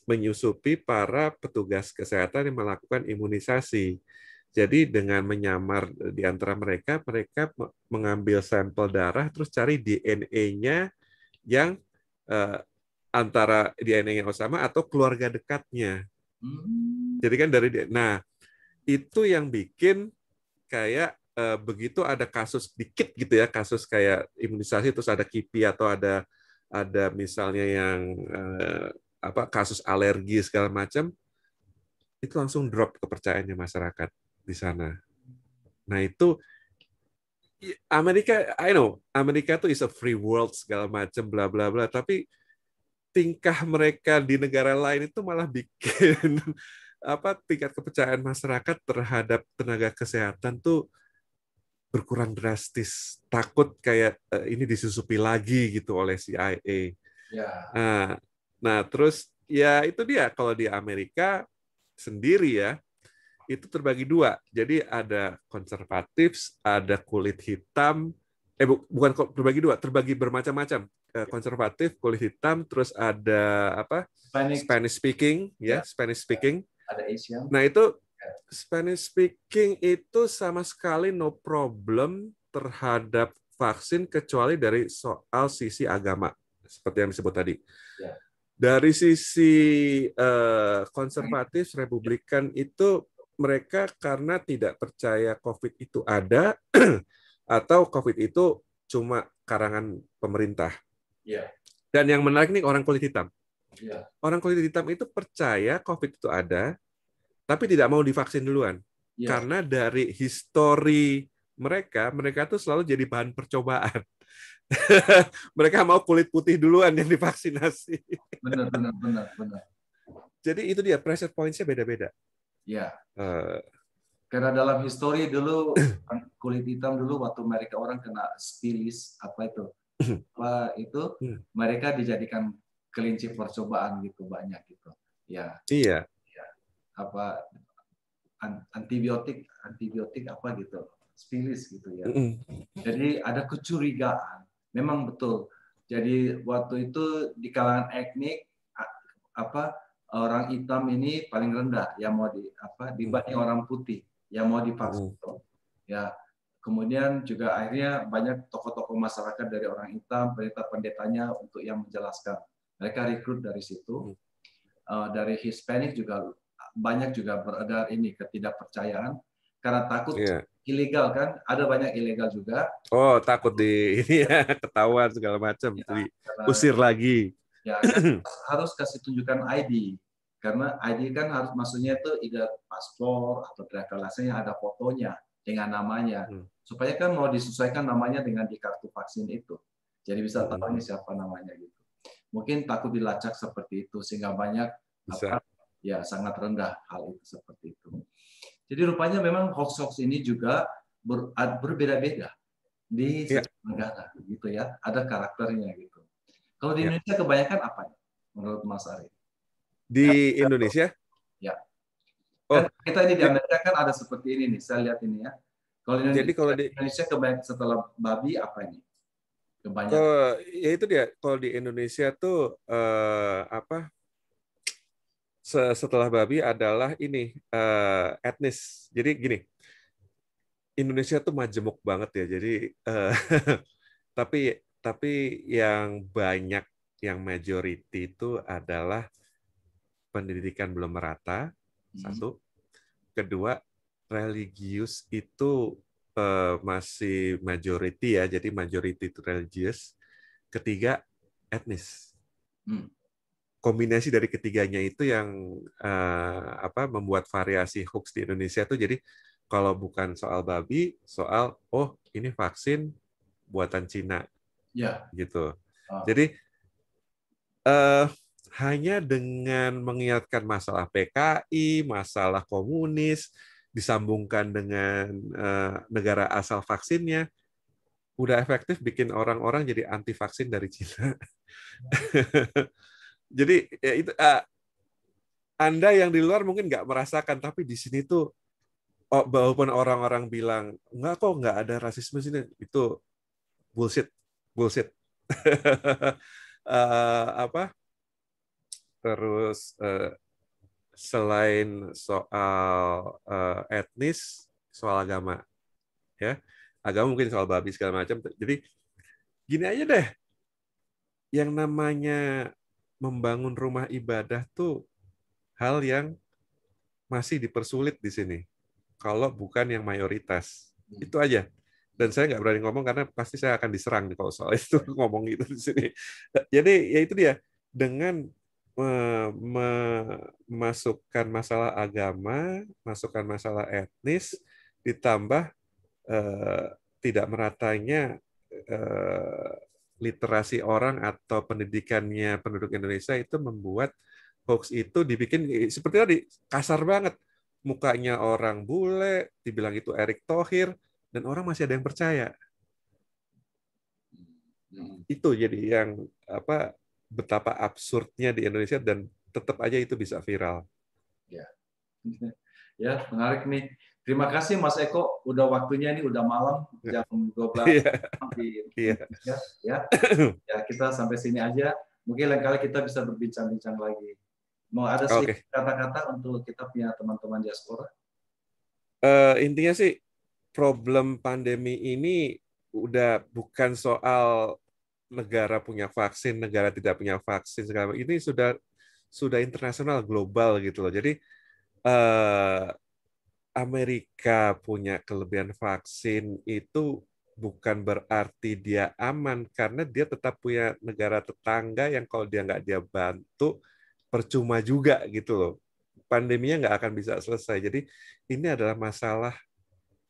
[SPEAKER 2] menyusupi para petugas kesehatan yang melakukan imunisasi. Jadi dengan menyamar di antara mereka mengambil sampel darah terus cari DNA-nya yang antara DNA-nya Osama atau keluarga dekatnya. Jadi kan itu yang bikin kayak begitu ada kasus dikit gitu ya, kasus kayak imunisasi terus ada KIPI atau ada misalnya yang kasus alergi segala macam, itu langsung drop kepercayaannya masyarakat di sana. Nah itu Amerika, I know Amerika tuh is a free world segala macam bla bla bla, tapi tingkah mereka di negara lain itu malah bikin tingkat kepercayaan masyarakat terhadap tenaga kesehatan tuh berkurang drastis. Takut kayak ini disusupi lagi gitu oleh CIA. Nah, terus ya itu dia, kalau di Amerika sendiri ya, itu terbagi dua. Jadi ada konservatif, ada kulit hitam. Bukan terbagi dua, terbagi bermacam-macam. Konservatif, kulit hitam, terus ada Spanish speaking, ya, Spanish speaking.
[SPEAKER 1] Ada Asian.
[SPEAKER 2] Nah, itu Spanish speaking itu sama sekali no problem terhadap vaksin kecuali dari soal sisi agama, seperti yang disebut tadi. Dari sisi konservatif, Republikan itu mereka karena tidak percaya COVID itu ada atau COVID itu cuma karangan pemerintah. Dan yang menarik nih orang kulit hitam. Orang kulit hitam itu percaya COVID itu ada, tapi tidak mau divaksin duluan. Karena dari histori mereka tuh selalu jadi bahan percobaan. Mereka mau kulit putih duluan yang divaksinasi.
[SPEAKER 1] Benar, benar, benar, benar.
[SPEAKER 2] Jadi itu dia, pressure points-nya beda-beda.
[SPEAKER 1] Ya,
[SPEAKER 2] Eh,
[SPEAKER 1] karena dalam histori dulu kulit hitam dulu waktu mereka orang kena spilis apa itu mereka dijadikan kelinci percobaan gitu banyak gitu. Ya,
[SPEAKER 2] iya.
[SPEAKER 1] ya. Apa antibiotik apa gitu, spilis gitu ya. Jadi ada kecurigaan, memang betul. Jadi waktu itu di kalangan etnik apa orang hitam ini paling rendah yang mau dibanding orang putih yang mau divaksin. Ya, kemudian juga akhirnya banyak tokoh-tokoh masyarakat dari orang hitam, pendeta-pendetanya untuk yang menjelaskan. Mereka rekrut dari situ. Dari Hispanik juga banyak juga beredar ini ketidakpercayaan karena takut ilegal kan, ada banyak ilegal juga.
[SPEAKER 2] Oh, takut ini ya ketahuan segala macam,
[SPEAKER 1] Ya,
[SPEAKER 2] usir lagi.
[SPEAKER 1] Ya kan harus kasih tunjukkan ID karena ID kan harus maksudnya itu either paspor atau driver license yang ada fotonya dengan namanya supaya kan mau disesuaikan namanya dengan di kartu vaksin itu, jadi bisa tahu ini siapa namanya gitu. Mungkin takut dilacak seperti itu sehingga banyak ya sangat rendah hal itu seperti itu. Jadi rupanya memang hoax ini juga berbeda-beda di setiap negara gitu ya, ada karakternya gitu. Kalau di Indonesia kebanyakan apa menurut Mas Ari?
[SPEAKER 2] Di Indonesia?
[SPEAKER 1] Ya. Kan kita ini di Amerika kan ada seperti ini nih, saya lihat ini ya. Kalau di Indonesia, kebanyakan setelah babi apa ini? Kebanyakan.
[SPEAKER 2] Ya itu dia. Kalau di Indonesia tuh setelah babi adalah ini etnis. Jadi gini, Indonesia tuh majemuk banget ya. Jadi tapi yang banyak, yang majority itu adalah pendidikan belum merata, satu. Kedua, religius itu masih majority ya, jadi majority itu religius. Ketiga, etnis. Kombinasi dari ketiganya itu yang membuat variasi hoax di Indonesia tuh. Jadi kalau bukan soal babi, soal ini vaksin buatan Cina, gitu. Jadi hanya dengan mengingatkan masalah PKI, masalah komunis, disambungkan dengan negara asal vaksinnya, udah efektif bikin orang-orang jadi anti vaksin dari Cina. Jadi ya itu Anda yang di luar mungkin nggak merasakan, tapi di sini tuh walaupun orang-orang bilang nggak ada rasisme sini, itu bullshit. Terus selain soal etnis, soal agama, ya agama mungkin soal babi segala macam. Jadi gini aja deh, yang namanya membangun rumah ibadah tuh hal yang masih dipersulit di sini. Kalau bukan yang mayoritas, itu aja. Dan saya nggak berani ngomong karena pasti saya akan diserang kalau soal itu ngomong gitu di sini. Jadi ya itu dia, dengan memasukkan masalah agama, masukkan masalah etnis, ditambah tidak meratanya literasi orang atau pendidikannya penduduk Indonesia, itu membuat hoax itu dibikin seperti tadi, kasar banget. Mukanya orang bule, dibilang itu Erick Thohir, dan orang masih ada yang percaya. Itu jadi yang betapa absurdnya di Indonesia, dan tetap aja itu bisa viral.
[SPEAKER 1] Ya, menarik nih. Terima kasih Mas Eko, udah waktunya ini udah malam jam 12 di Indonesia. Ya, kita sampai sini aja. Mungkin lain kali kita bisa berbincang-bincang lagi. Mau ada sedikit kata-kata untuk kita punya teman-teman diaspora?
[SPEAKER 2] Intinya sih problem pandemi ini udah bukan soal negara punya vaksin, negara tidak punya vaksin, segala ini sudah internasional, global gitu loh. Jadi Amerika punya kelebihan vaksin itu bukan berarti dia aman, karena dia tetap punya negara tetangga yang kalau dia bantu percuma juga gitu loh. Pandeminya nggak akan bisa selesai. Jadi ini adalah masalah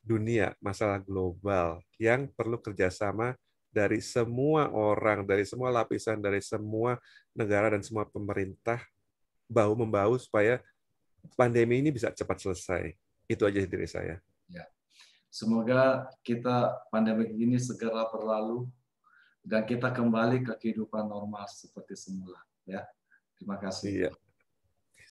[SPEAKER 2] dunia, masalah global yang perlu kerjasama dari semua orang, dari semua lapisan, dari semua negara dan semua pemerintah bahu-membahu supaya pandemi ini bisa cepat selesai. Itu aja dari saya.
[SPEAKER 1] Ya. Semoga pandemi ini segera berlalu dan kita kembali ke kehidupan normal seperti semula. Ya, terima kasih.
[SPEAKER 2] Iya.